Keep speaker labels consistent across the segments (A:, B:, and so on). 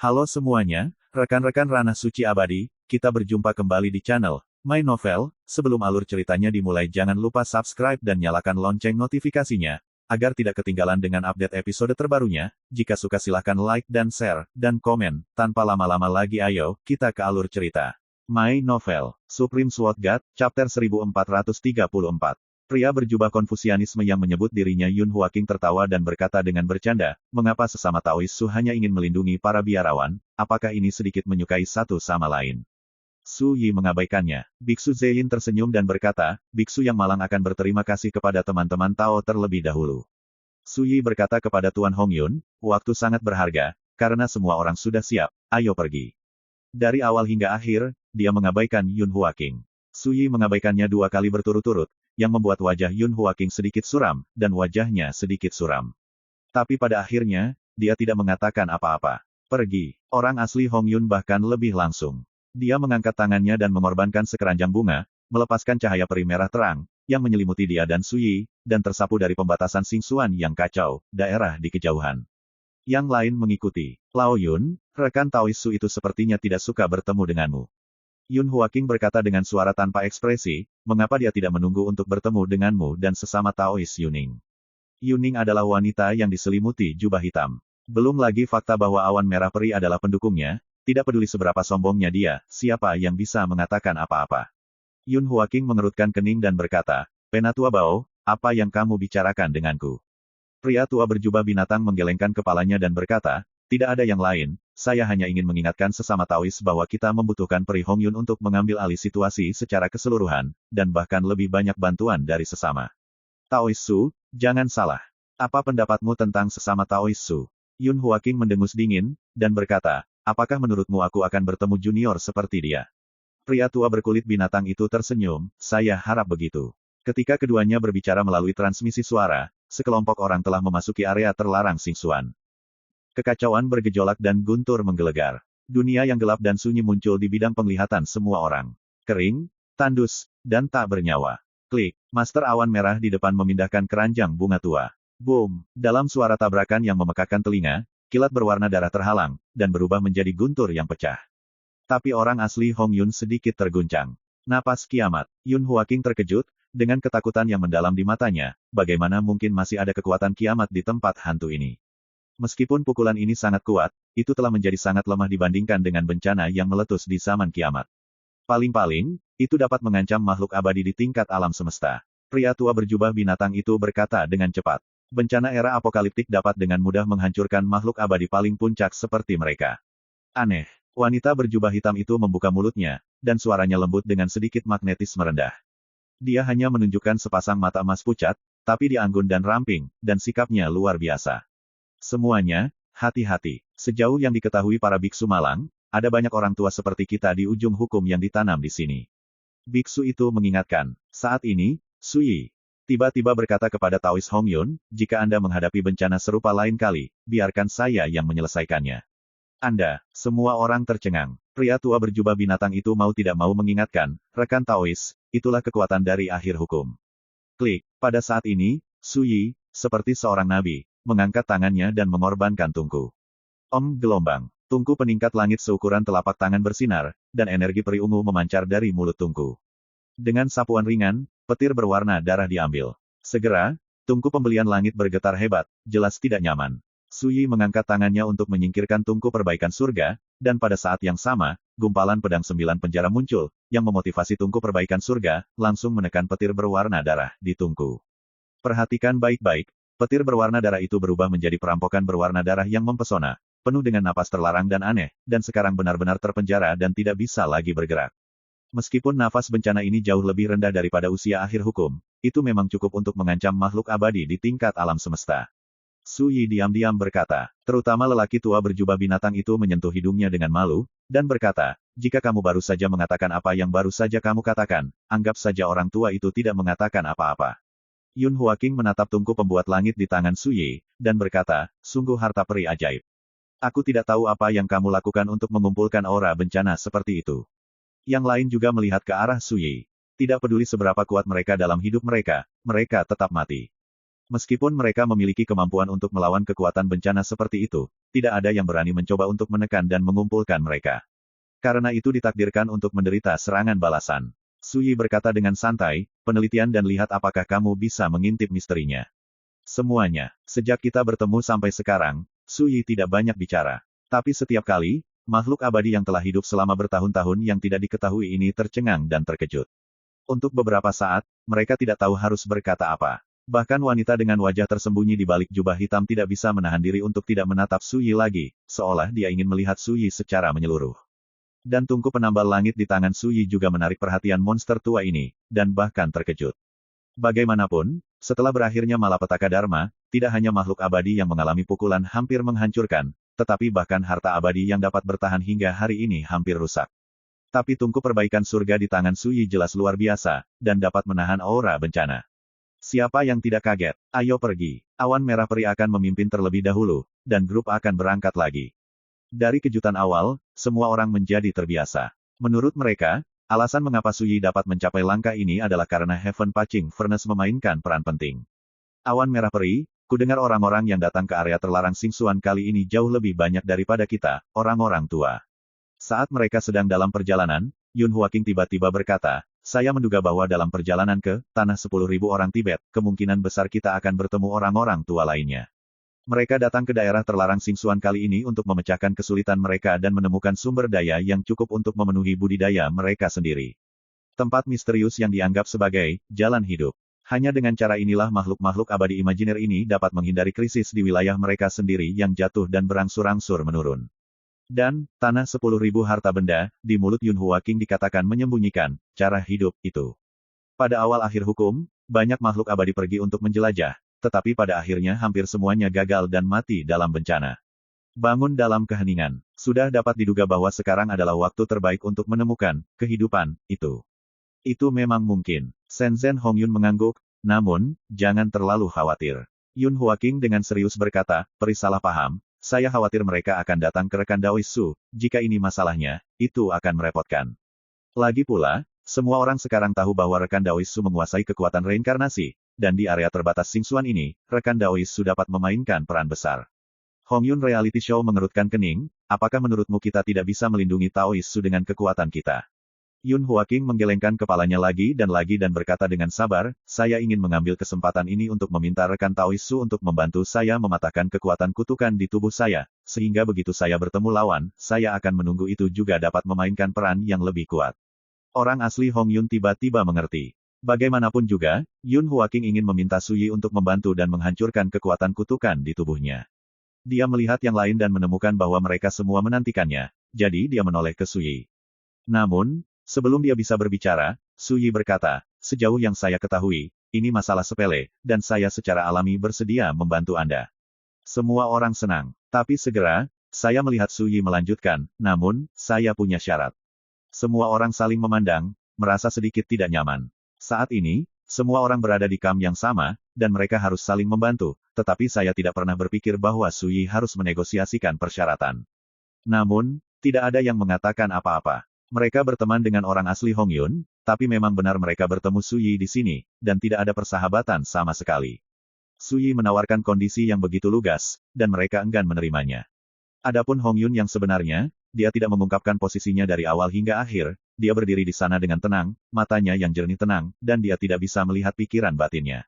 A: Halo semuanya, rekan-rekan Ranah Suci Abadi, kita berjumpa kembali di channel My Novel. Sebelum alur ceritanya dimulai jangan lupa subscribe dan nyalakan lonceng notifikasinya, agar tidak ketinggalan dengan update episode terbarunya. Jika suka silahkan like dan share, dan komen. Tanpa lama-lama lagi ayo, kita ke alur cerita. My Novel, Supreme Sword God, Chapter 1434. Pria berjubah Konfusianisme yang menyebut dirinya Yun Huaqing tertawa dan berkata dengan bercanda, mengapa sesama Taois Su hanya ingin melindungi para biarawan, apakah ini sedikit menyukai satu sama lain? Su Yi mengabaikannya. Biksu Zeyin tersenyum dan berkata, biksu yang malang akan berterima kasih kepada teman-teman Tao terlebih dahulu. Su Yi berkata kepada Tuan Hong Yun, waktu sangat berharga, karena semua orang sudah siap, ayo pergi. Dari awal hingga akhir, dia mengabaikan Yun Huaqing. Su Yi mengabaikannya 2 kali berturut-turut, yang membuat wajah Yun Huaqing sedikit suram, dan wajahnya sedikit suram. Tapi pada akhirnya, dia tidak mengatakan apa-apa. Pergi. Orang asli Hong Yun bahkan lebih langsung. Dia mengangkat tangannya dan mengorbankan sekeranjang bunga, melepaskan cahaya peri merah terang, yang menyelimuti dia dan Su Yi, dan tersapu dari pembatasan Xingxuan yang kacau, daerah di kejauhan. Yang lain mengikuti. Lao Yun, rekan Taois Su itu sepertinya tidak suka bertemu denganmu. Yun Huaqing berkata dengan suara tanpa ekspresi, mengapa dia tidak menunggu untuk bertemu denganmu dan sesama Taois Yuning. Yuning adalah wanita yang diselimuti jubah hitam. Belum lagi fakta bahwa awan merah peri adalah pendukungnya, tidak peduli seberapa sombongnya dia, siapa yang bisa mengatakan apa-apa. Yun Huaqing mengerutkan kening dan berkata, Penatua Bao, apa yang kamu bicarakan denganku? Pria tua berjubah binatang menggelengkan kepalanya dan berkata, tidak ada yang lain, saya hanya ingin mengingatkan sesama Taois bahwa kita membutuhkan Peri Hong Yun untuk mengambil alih situasi secara keseluruhan, dan bahkan lebih banyak bantuan dari sesama Taois Su. Jangan salah. Apa pendapatmu tentang sesama Taois Su? Yun Huaqing mendengus dingin, dan berkata, apakah menurutmu aku akan bertemu junior seperti dia? Pria tua berkulit binatang itu tersenyum, saya harap begitu. Ketika keduanya berbicara melalui transmisi suara, sekelompok orang telah memasuki area terlarang Xingxuan. Kekacauan bergejolak dan guntur menggelegar. Dunia yang gelap dan sunyi muncul di bidang penglihatan semua orang. Kering, tandus, dan tak bernyawa. Klik, Master Awan Merah di depan memindahkan keranjang bunga tua. Boom, dalam suara tabrakan yang memekakkan telinga, kilat berwarna darah terhalang, dan berubah menjadi guntur yang pecah. Tapi orang asli Hong Yun sedikit terguncang. Napas kiamat. Yun Huaqing terkejut, dengan ketakutan yang mendalam di matanya, bagaimana mungkin masih ada kekuatan kiamat di tempat hantu ini? Meskipun pukulan ini sangat kuat, itu telah menjadi sangat lemah dibandingkan dengan bencana yang meletus di zaman kiamat. Paling-paling, itu dapat mengancam makhluk abadi di tingkat alam semesta. Pria tua berjubah binatang itu berkata dengan cepat. Bencana era apokaliptik dapat dengan mudah menghancurkan makhluk abadi paling puncak seperti mereka. Aneh. Wanita berjubah hitam itu membuka mulutnya, dan suaranya lembut dengan sedikit magnetisme rendah. Dia hanya menunjukkan sepasang mata emas pucat, tapi dia anggun dan ramping, dan sikapnya luar biasa. Semuanya, hati-hati. Sejauh yang diketahui para biksu malang, ada banyak orang tua seperti kita di ujung hukum yang ditanam di sini. Biksu itu mengingatkan. Saat ini, Su Yi tiba-tiba berkata kepada Taois Hong Yun, jika Anda menghadapi bencana serupa lain kali, biarkan saya yang menyelesaikannya. Anda, semua orang tercengang. Pria tua berjubah binatang itu mau tidak mau mengingatkan, rekan Taois, itulah kekuatan dari akhir hukum. Klik, pada saat ini, Su Yi, seperti seorang nabi, mengangkat tangannya dan mengorbankan tungku. Gelombang. Tungku peningkat langit seukuran telapak tangan bersinar, dan energi peri ungu memancar dari mulut tungku. Dengan sapuan ringan, petir berwarna darah diambil. Segera, tungku pembelian langit bergetar hebat, jelas tidak nyaman. Su Yi mengangkat tangannya untuk menyingkirkan tungku perbaikan surga, dan pada saat yang sama, gumpalan pedang 9 penjara muncul, yang memotivasi tungku perbaikan surga, langsung menekan petir berwarna darah di tungku. Perhatikan baik-baik. Petir berwarna darah itu berubah menjadi perampokan berwarna darah yang mempesona, penuh dengan napas terlarang dan aneh, dan sekarang benar-benar terpenjara dan tidak bisa lagi bergerak. Meskipun nafas bencana ini jauh lebih rendah daripada usia akhir hukum, itu memang cukup untuk mengancam makhluk abadi di tingkat alam semesta. Su Yi diam-diam berkata, terutama lelaki tua berjubah binatang itu menyentuh hidungnya dengan malu, dan berkata, jika kamu baru saja mengatakan apa yang baru saja kamu katakan, anggap saja orang tua itu tidak mengatakan apa-apa. Yun Huaqing menatap tungku pembuat langit di tangan Su Yi, dan berkata, sungguh harta peri ajaib. Aku tidak tahu apa yang kamu lakukan untuk mengumpulkan aura bencana seperti itu. Yang lain juga melihat ke arah Su Yi. Tidak peduli seberapa kuat mereka dalam hidup mereka, mereka tetap mati. Meskipun mereka memiliki kemampuan untuk melawan kekuatan bencana seperti itu, tidak ada yang berani mencoba untuk menekan dan mengumpulkan mereka. Karena itu ditakdirkan untuk menderita serangan balasan. Su Yi berkata dengan santai, penelitian dan lihat apakah kamu bisa mengintip misterinya. Semuanya. Sejak kita bertemu sampai sekarang, Su Yi tidak banyak bicara. Tapi setiap kali, makhluk abadi yang telah hidup selama bertahun-tahun yang tidak diketahui ini tercengang dan terkejut. Untuk beberapa saat, mereka tidak tahu harus berkata apa. Bahkan wanita dengan wajah tersembunyi di balik jubah hitam tidak bisa menahan diri untuk tidak menatap Su Yi lagi, seolah dia ingin melihat Su Yi secara menyeluruh. Dan tungku penambal langit di tangan Su Yi juga menarik perhatian monster tua ini, dan bahkan terkejut. Bagaimanapun, setelah berakhirnya malapetaka Dharma, tidak hanya makhluk abadi yang mengalami pukulan hampir menghancurkan, tetapi bahkan harta abadi yang dapat bertahan hingga hari ini hampir rusak. Tapi tungku perbaikan surga di tangan Su Yi jelas luar biasa, dan dapat menahan aura bencana. Siapa yang tidak kaget? Ayo pergi. Awan merah peri akan memimpin terlebih dahulu, dan grup akan berangkat lagi. Dari kejutan awal, semua orang menjadi terbiasa. Menurut mereka, alasan mengapa Su Yi dapat mencapai langkah ini adalah karena Heaven Patching Furnace memainkan peran penting. Awan merah peri, kudengar orang-orang yang datang ke area terlarang Xingxuan kali ini jauh lebih banyak daripada kita, orang-orang tua. Saat mereka sedang dalam perjalanan, Yun Huaking tiba-tiba berkata, saya menduga bahwa dalam perjalanan ke tanah 10.000 orang Tibet, kemungkinan besar kita akan bertemu orang-orang tua lainnya. Mereka datang ke daerah terlarang Xingxuan kali ini untuk memecahkan kesulitan mereka dan menemukan sumber daya yang cukup untuk memenuhi budidaya mereka sendiri. Tempat misterius yang dianggap sebagai jalan hidup. Hanya dengan cara inilah makhluk-makhluk abadi imajiner ini dapat menghindari krisis di wilayah mereka sendiri yang jatuh dan berangsur-angsur menurun. Dan, tanah 10.000 harta benda, di mulut Yun Huaking dikatakan menyembunyikan, cara hidup itu. Pada awal akhir hukum, banyak makhluk abadi pergi untuk menjelajah, tetapi pada akhirnya hampir semuanya gagal dan mati dalam bencana. Bangun dalam keheningan. Sudah dapat diduga bahwa sekarang adalah waktu terbaik untuk menemukan kehidupan itu. Itu memang mungkin. Shenzhen Hongyun mengangguk, namun, jangan terlalu khawatir. Yun Huaking dengan serius berkata, peri salah paham, saya khawatir mereka akan datang ke rekan Daois Su, jika ini masalahnya, itu akan merepotkan. Lagi pula, semua orang sekarang tahu bahwa rekan Daois Su menguasai kekuatan reinkarnasi, dan di area terbatas Xingxuan ini, rekan Daois Su dapat memainkan peran besar. Hongyun Reality Show mengerutkan kening, apakah menurutmu kita tidak bisa melindungi Taois Su dengan kekuatan kita? Yun Huaking menggelengkan kepalanya lagi dan berkata dengan sabar, saya ingin mengambil kesempatan ini untuk meminta rekan Taois Su untuk membantu saya mematahkan kekuatan kutukan di tubuh saya, sehingga begitu saya bertemu lawan, saya akan menunggu itu juga dapat memainkan peran yang lebih kuat. Orang asli Hongyun tiba-tiba mengerti. Bagaimanapun juga, Yun Huaking ingin meminta Su Yi untuk membantu dan menghancurkan kekuatan kutukan di tubuhnya. Dia melihat yang lain dan menemukan bahwa mereka semua menantikannya, jadi dia menoleh ke Su Yi. Namun, sebelum dia bisa berbicara, Su Yi berkata, sejauh yang saya ketahui, ini masalah sepele, dan saya secara alami bersedia membantu Anda. Semua orang senang. Tapi segera, saya melihat Su Yi melanjutkan, namun, saya punya syarat. Semua orang saling memandang, merasa sedikit tidak nyaman. Saat ini, semua orang berada di kamp yang sama, dan mereka harus saling membantu, tetapi saya tidak pernah berpikir bahwa Su Yi harus menegosiasikan persyaratan. Namun, tidak ada yang mengatakan apa-apa. Mereka berteman dengan orang asli Hongyun, tapi memang benar mereka bertemu Su Yi di sini, dan tidak ada persahabatan sama sekali. Su Yi menawarkan kondisi yang begitu lugas, dan mereka enggan menerimanya. Adapun Hongyun yang sebenarnya, dia tidak mengungkapkan posisinya dari awal hingga akhir, dia berdiri di sana dengan tenang, matanya yang jernih tenang, dan dia tidak bisa melihat pikiran batinnya.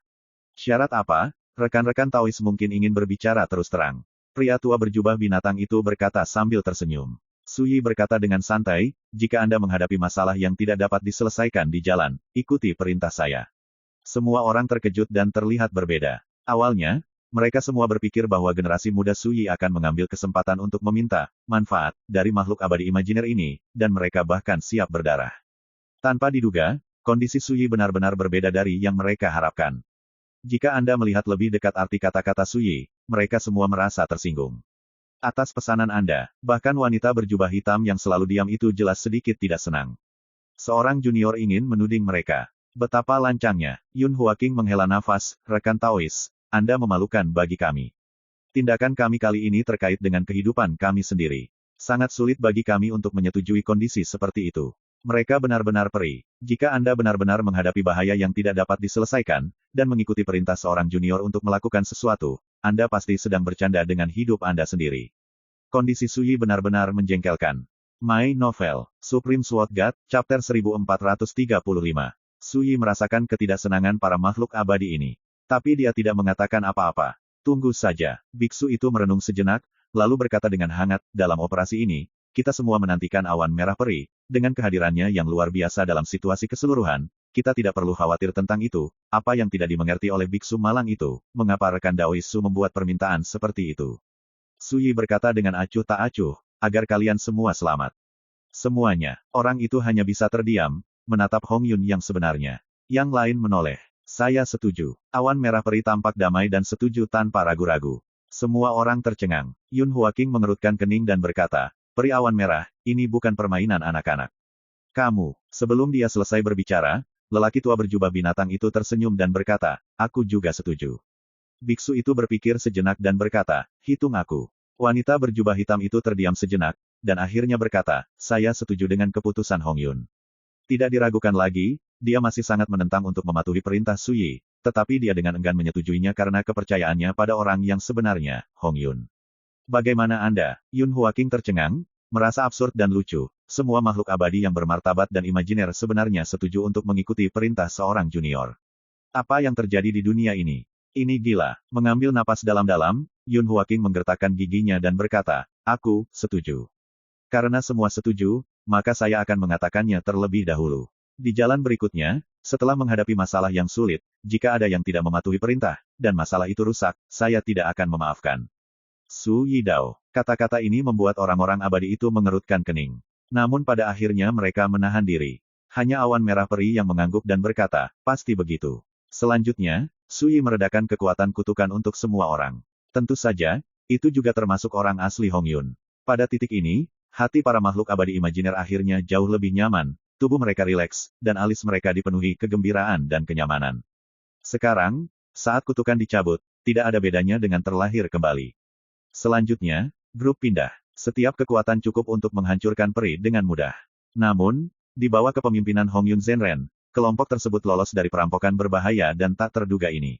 A: Syarat apa? Rekan-rekan Taois mungkin ingin berbicara terus terang. Pria tua berjubah binatang itu berkata sambil tersenyum. Su Yi berkata dengan santai, jika Anda menghadapi masalah yang tidak dapat diselesaikan di jalan, ikuti perintah saya. Semua orang terkejut dan terlihat berbeda. Awalnya, mereka semua berpikir bahwa generasi muda Su Yi akan mengambil kesempatan untuk meminta manfaat dari makhluk abadi imajiner ini, dan mereka bahkan siap berdarah. Tanpa diduga, kondisi Su Yi benar-benar berbeda dari yang mereka harapkan. Jika Anda melihat lebih dekat arti kata-kata Su Yi, mereka semua merasa tersinggung. Atas pesanan Anda, bahkan wanita berjubah hitam yang selalu diam itu jelas sedikit tidak senang. Seorang junior ingin menuding mereka. Betapa lancangnya. Yun Huaking menghela nafas, rekan Taois, Anda memalukan bagi kami. Tindakan kami kali ini terkait dengan kehidupan kami sendiri. Sangat sulit bagi kami untuk menyetujui kondisi seperti itu. Mereka benar-benar peri. Jika Anda benar-benar menghadapi bahaya yang tidak dapat diselesaikan, dan mengikuti perintah seorang junior untuk melakukan sesuatu, Anda pasti sedang bercanda dengan hidup Anda sendiri. Kondisi Suyi benar-benar menjengkelkan. My Novel, Supreme Sword God, Chapter 1435. Suyi merasakan ketidaksenangan para makhluk abadi ini. Tapi dia tidak mengatakan apa-apa. Tunggu saja. Biksu itu merenung sejenak, lalu berkata dengan hangat, dalam operasi ini, kita semua menantikan awan merah peri. Dengan kehadirannya yang luar biasa dalam situasi keseluruhan, kita tidak perlu khawatir tentang itu. Apa yang tidak dimengerti oleh biksu malang itu, mengapa rekan Daoisu membuat permintaan seperti itu? Suyi berkata dengan acuh tak acuh, agar kalian semua selamat. Semuanya, orang itu hanya bisa terdiam, menatap Hong Yun yang sebenarnya. Yang lain menoleh. Saya setuju. Awan merah peri tampak damai dan setuju tanpa ragu-ragu. Semua orang tercengang. Yun Huaking mengerutkan kening dan berkata, peri awan merah, ini bukan permainan anak-anak. Kamu, sebelum dia selesai berbicara, lelaki tua berjubah binatang itu tersenyum dan berkata, aku juga setuju. Biksu itu berpikir sejenak dan berkata, hitung aku. Wanita berjubah hitam itu terdiam sejenak, dan akhirnya berkata, saya setuju dengan keputusan Hong Yun. Tidak diragukan lagi, dia masih sangat menentang untuk mematuhi perintah Suyi, tetapi dia dengan enggan menyetujuinya karena kepercayaannya pada orang yang sebenarnya, Hong Yun. Bagaimana Anda? Yun Huaking tercengang, merasa absurd dan lucu. Semua makhluk abadi yang bermartabat dan imajiner sebenarnya setuju untuk mengikuti perintah seorang junior. Apa yang terjadi di dunia ini? Ini gila. Mengambil napas dalam-dalam, Yun Huaking menggertakkan giginya dan berkata, aku setuju. Karena semua setuju, maka saya akan mengatakannya terlebih dahulu. Di jalan berikutnya, setelah menghadapi masalah yang sulit, jika ada yang tidak mematuhi perintah, dan masalah itu rusak, saya tidak akan memaafkan. Su Yidao. Kata-kata ini membuat orang-orang abadi itu mengerutkan kening. Namun pada akhirnya mereka menahan diri. Hanya awan merah peri yang mengangguk dan berkata, pasti begitu. Selanjutnya, Suyi meredakan kekuatan kutukan untuk semua orang. Tentu saja, itu juga termasuk orang asli Hong Yun. Pada titik ini, hati para makhluk abadi imajiner akhirnya jauh lebih nyaman, tubuh mereka rileks, dan alis mereka dipenuhi kegembiraan dan kenyamanan. Sekarang, saat kutukan dicabut, tidak ada bedanya dengan terlahir kembali. Selanjutnya, grup pindah. Setiap kekuatan cukup untuk menghancurkan peri dengan mudah. Namun, di bawah kepemimpinan Hong Yun Zenren, kelompok tersebut lolos dari perampokan berbahaya dan tak terduga ini.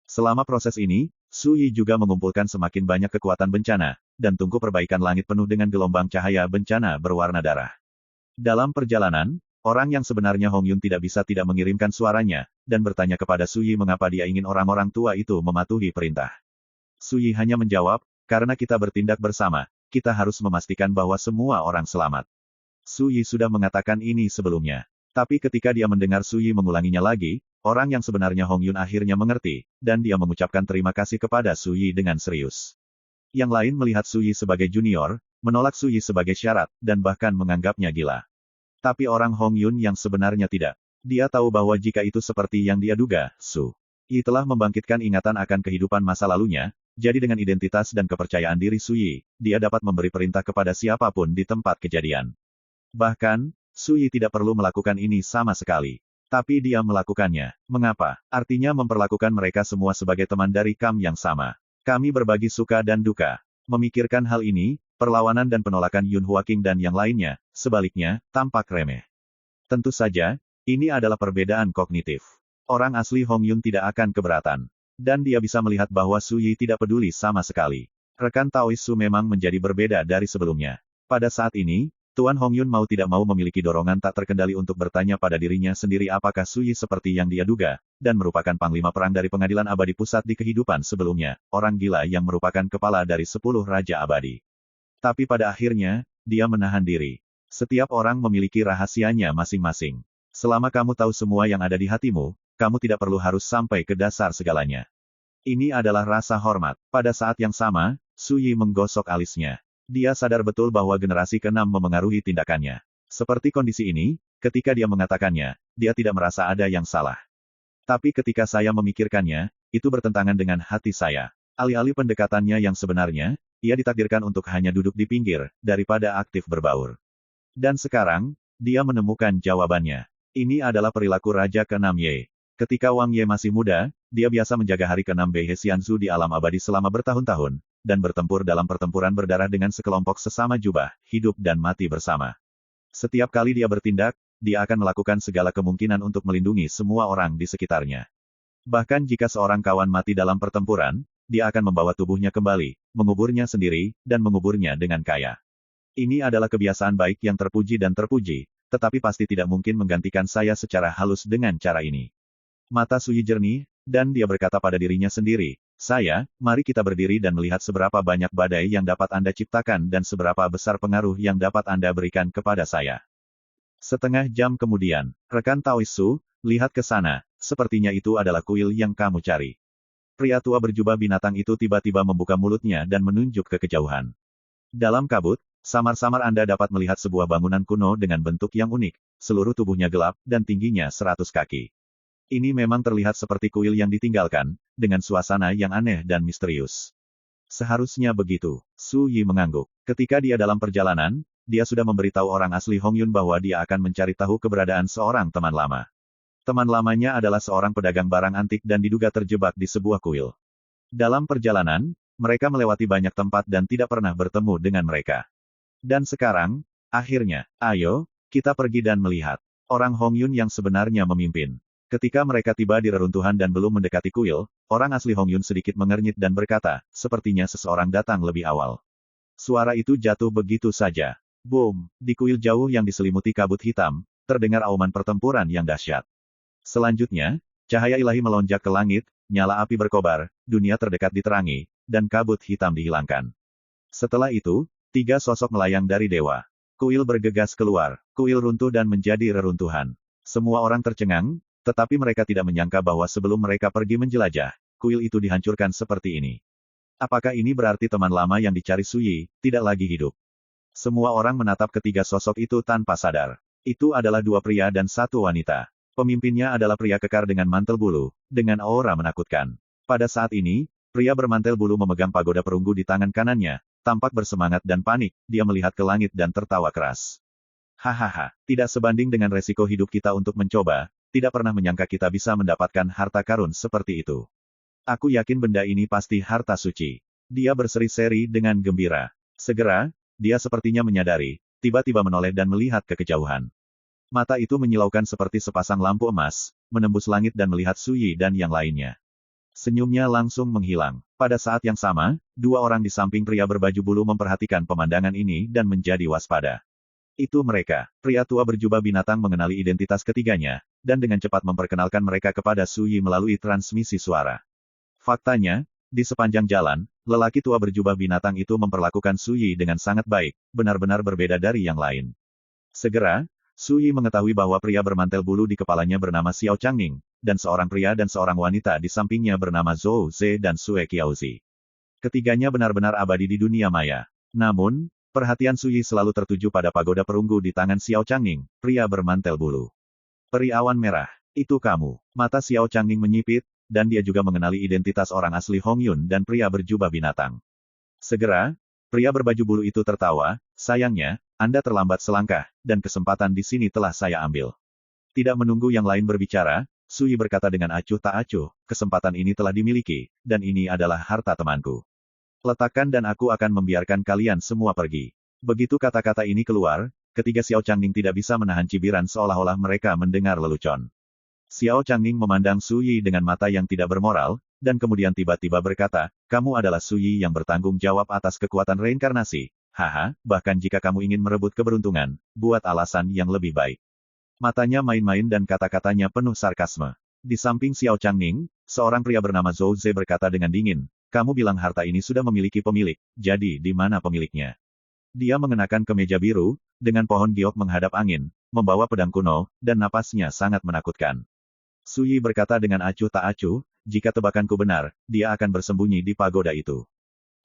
A: Selama proses ini, Suyi juga mengumpulkan semakin banyak kekuatan bencana, dan tungku perbaikan langit penuh dengan gelombang cahaya bencana berwarna darah. Dalam perjalanan, orang yang sebenarnya Hong Yun tidak bisa tidak mengirimkan suaranya, dan bertanya kepada Suyi mengapa dia ingin orang-orang tua itu mematuhi perintah. Suyi hanya menjawab, karena kita bertindak bersama, kita harus memastikan bahwa semua orang selamat. Suyi sudah mengatakan ini sebelumnya. Tapi ketika dia mendengar Suyi mengulanginya lagi, orang yang sebenarnya Hong Yun akhirnya mengerti, dan dia mengucapkan terima kasih kepada Suyi dengan serius. Yang lain melihat Suyi sebagai junior, menolak Suyi sebagai syarat, dan bahkan menganggapnya gila. Tapi orang Hong Yun yang sebenarnya tidak. Dia tahu bahwa jika itu seperti yang dia duga, Suyi telah membangkitkan ingatan akan kehidupan masa lalunya, jadi dengan identitas dan kepercayaan diri Suyi, dia dapat memberi perintah kepada siapapun di tempat kejadian. Bahkan, Suyi tidak perlu melakukan ini sama sekali. Tapi dia melakukannya. Mengapa? Artinya memperlakukan mereka semua sebagai teman dari kam yang sama. Kami berbagi suka dan duka. Memikirkan hal ini, perlawanan dan penolakan Yun Huaking dan yang lainnya, sebaliknya, tampak remeh. Tentu saja, ini adalah perbedaan kognitif. Orang asli Hong Yun tidak akan keberatan. Dan dia bisa melihat bahwa Suyi tidak peduli sama sekali. Rekan Taoisu memang menjadi berbeda dari sebelumnya. Pada saat ini, Tuan Hong Yun mau tidak mau memiliki dorongan tak terkendali untuk bertanya pada dirinya sendiri apakah Suyi seperti yang dia duga, dan merupakan panglima perang dari pengadilan abadi pusat di kehidupan sebelumnya, orang gila yang merupakan kepala dari 10 raja abadi. Tapi pada akhirnya, dia menahan diri. Setiap orang memiliki rahasianya masing-masing. Selama kamu tahu semua yang ada di hatimu, kamu tidak perlu harus sampai ke dasar segalanya. Ini adalah rasa hormat. Pada saat yang sama, Suyi menggosok alisnya. Dia sadar betul bahwa generasi ke-6 memengaruhi tindakannya. Seperti kondisi ini, ketika dia mengatakannya, dia tidak merasa ada yang salah. Tapi ketika saya memikirkannya, itu bertentangan dengan hati saya. Alih-alih pendekatannya yang sebenarnya, ia ditakdirkan untuk hanya duduk di pinggir, daripada aktif berbaur. Dan sekarang, dia menemukan jawabannya. Ini adalah perilaku Raja ke-6 Ye. Ketika Wang Ye masih muda, dia biasa menjaga hari ke-6 Bei He Xianzu di alam abadi selama bertahun-tahun, dan bertempur dalam pertempuran berdarah dengan sekelompok sesama jubah, hidup dan mati bersama. Setiap kali dia bertindak, dia akan melakukan segala kemungkinan untuk melindungi semua orang di sekitarnya. Bahkan jika seorang kawan mati dalam pertempuran, dia akan membawa tubuhnya kembali, menguburnya sendiri, dan menguburnya dengan kaya. Ini adalah kebiasaan baik yang terpuji dan terpuji, tetapi pasti tidak mungkin menggantikan saya secara halus dengan cara ini. Mata Suyi jernih, dan dia berkata pada dirinya sendiri, mari kita berdiri dan melihat seberapa banyak badai yang dapat Anda ciptakan dan seberapa besar pengaruh yang dapat Anda berikan kepada saya. Setengah jam kemudian, rekan Taois Su, lihat ke sana, sepertinya itu adalah kuil yang kamu cari. Pria tua berjubah binatang itu tiba-tiba membuka mulutnya dan menunjuk ke kejauhan. Dalam kabut, samar-samar Anda dapat melihat sebuah bangunan kuno dengan bentuk yang unik, seluruh tubuhnya gelap, dan tingginya 100 kaki. Ini memang terlihat seperti kuil yang ditinggalkan, dengan suasana yang aneh dan misterius. Seharusnya begitu, Su Yi mengangguk. Ketika dia dalam perjalanan, dia sudah memberitahu orang asli Hong Yun bahwa dia akan mencari tahu keberadaan seorang teman lama. Teman lamanya adalah seorang pedagang barang antik dan diduga terjebak di sebuah kuil. Dalam perjalanan, mereka melewati banyak tempat dan tidak pernah bertemu dengan mereka. Dan sekarang, akhirnya, ayo, kita pergi dan melihat. Orang Hong Yun yang sebenarnya memimpin. Ketika mereka tiba di reruntuhan dan belum mendekati kuil, orang asli Hong Yun sedikit mengernyit dan berkata, sepertinya seseorang datang lebih awal. Suara itu jatuh begitu saja. Boom! Di kuil jauh yang diselimuti kabut hitam, terdengar auman pertempuran yang dahsyat. Selanjutnya, cahaya ilahi melonjak ke langit, nyala api berkobar, dunia terdekat diterangi, dan kabut hitam dihilangkan. Setelah itu, 3 sosok melayang dari dewa. Kuil bergegas keluar, kuil runtuh dan menjadi reruntuhan. Semua orang tercengang, tetapi mereka tidak menyangka bahwa sebelum mereka pergi menjelajah, kuil itu dihancurkan seperti ini. Apakah ini berarti teman lama yang dicari Su Yi, tidak lagi hidup? Semua orang menatap ketiga sosok itu tanpa sadar. Itu adalah 2 pria dan 1 wanita. Pemimpinnya adalah pria kekar dengan mantel bulu, dengan aura menakutkan. Pada saat ini, pria bermantel bulu memegang pagoda perunggu di tangan kanannya, tampak bersemangat dan panik, dia melihat ke langit dan tertawa keras. Hahaha, tidak sebanding dengan resiko hidup kita untuk mencoba, tidak pernah menyangka kita bisa mendapatkan harta karun seperti itu. Aku yakin benda ini pasti harta suci. Dia berseri-seri dengan gembira. Segera, dia sepertinya menyadari, tiba-tiba menoleh dan melihat ke kejauhan. Mata itu menyilaukan seperti sepasang lampu emas, menembus langit dan melihat Su Yi dan yang lainnya. Senyumnya langsung menghilang. Pada saat yang sama, 2 orang di samping pria berbaju bulu memperhatikan pemandangan ini dan menjadi waspada. Itu mereka. Pria tua berjubah binatang mengenali identitas ketiganya, dan dengan cepat memperkenalkan mereka kepada Su Yi melalui transmisi suara. Faktanya, di sepanjang jalan, lelaki tua berjubah binatang itu memperlakukan Su Yi dengan sangat baik, benar-benar berbeda dari yang lain. Segera, Su Yi mengetahui bahwa pria bermantel bulu di kepalanya bernama Xiao Changning, dan seorang pria dan seorang wanita di sampingnya bernama Zhou Ze dan Sue Qiaozi. Ketiganya benar-benar abadi di dunia maya. Namun, perhatian Su Yi selalu tertuju pada pagoda perunggu di tangan Xiao Changning, pria bermantel bulu. Peri awan merah, itu kamu. Mata Xiao Changning menyipit, dan dia juga mengenali identitas orang asli Hong Yun dan pria berjubah binatang. Segera, pria berbaju bulu itu tertawa, sayangnya, Anda terlambat selangkah, dan kesempatan di sini telah saya ambil. Tidak menunggu yang lain berbicara, Su Yi berkata dengan acuh tak acuh, kesempatan ini telah dimiliki, dan ini adalah harta temanku. Letakkan dan aku akan membiarkan kalian semua pergi. Begitu kata-kata ini keluar, ketiga Xiao Changning tidak bisa menahan cibiran seolah-olah mereka mendengar lelucon. Xiao Changning memandang Su Yi dengan mata yang tidak bermoral, dan kemudian tiba-tiba berkata, kamu adalah Su Yi yang bertanggung jawab atas kekuatan reinkarnasi. Haha, bahkan jika kamu ingin merebut keberuntungan, buat alasan yang lebih baik. Matanya main-main dan kata-katanya penuh sarkasme. Di samping Xiao Changning, seorang pria bernama Zhou Ze berkata dengan dingin, kamu bilang harta ini sudah memiliki pemilik, jadi di mana pemiliknya? Dia mengenakan kemeja biru, dengan pohon giok menghadap angin, membawa pedang kuno, dan napasnya sangat menakutkan. Su Yi berkata dengan acuh tak acuh, jika tebakanku benar, dia akan bersembunyi di pagoda itu.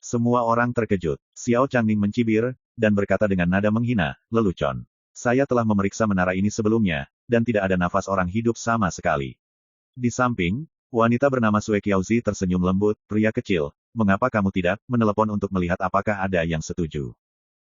A: Semua orang terkejut. Xiao Changning mencibir, dan berkata dengan nada menghina, lelucon. Saya telah memeriksa menara ini sebelumnya, dan tidak ada nafas orang hidup sama sekali. Di samping, wanita bernama Sue Qiaozi tersenyum lembut, pria kecil, mengapa kamu tidak menelepon untuk melihat apakah ada yang setuju?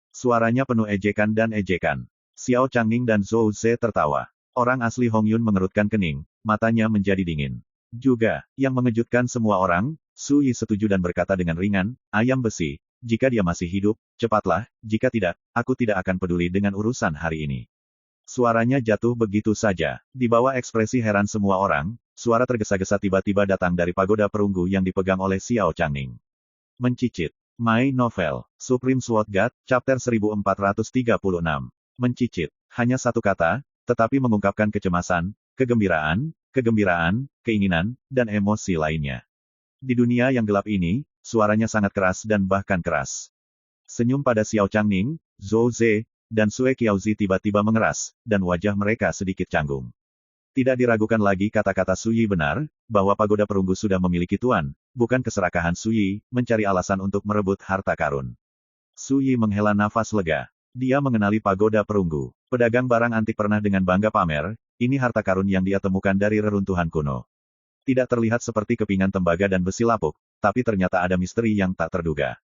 A: Suaranya penuh ejekan dan ejekan. Xiao Changning dan Zhou Ze tertawa. Orang asli Hong Yun mengerutkan kening, matanya menjadi dingin. Juga, yang mengejutkan semua orang, Su Yi setuju dan berkata dengan ringan, ayam besi, jika dia masih hidup, cepatlah, jika tidak, aku tidak akan peduli dengan urusan hari ini. Suaranya jatuh begitu saja. Di bawah ekspresi heran semua orang, suara tergesa-gesa tiba-tiba datang dari pagoda perunggu yang dipegang oleh Xiao Changning. Mencicit. My Novel, Supreme Sword God, Chapter 1436. Mencicit, hanya satu kata, tetapi mengungkapkan kecemasan, kegembiraan, keinginan, dan emosi lainnya. Di dunia yang gelap ini, suaranya sangat keras dan bahkan keras. Senyum pada Xiao Changning, Zhou Ze, dan Sue Qiaozi tiba-tiba mengeras, dan wajah mereka sedikit canggung. Tidak diragukan lagi kata-kata Su Yi benar, bahwa pagoda perunggu sudah memiliki tuan, bukan keserakahan Su Yi, mencari alasan untuk merebut harta karun. Su Yi menghela nafas lega. Dia mengenali pagoda perunggu. Pedagang barang antik pernah dengan bangga pamer, ini harta karun yang dia temukan dari reruntuhan kuno. Tidak terlihat seperti kepingan tembaga dan besi lapuk, tapi ternyata ada misteri yang tak terduga.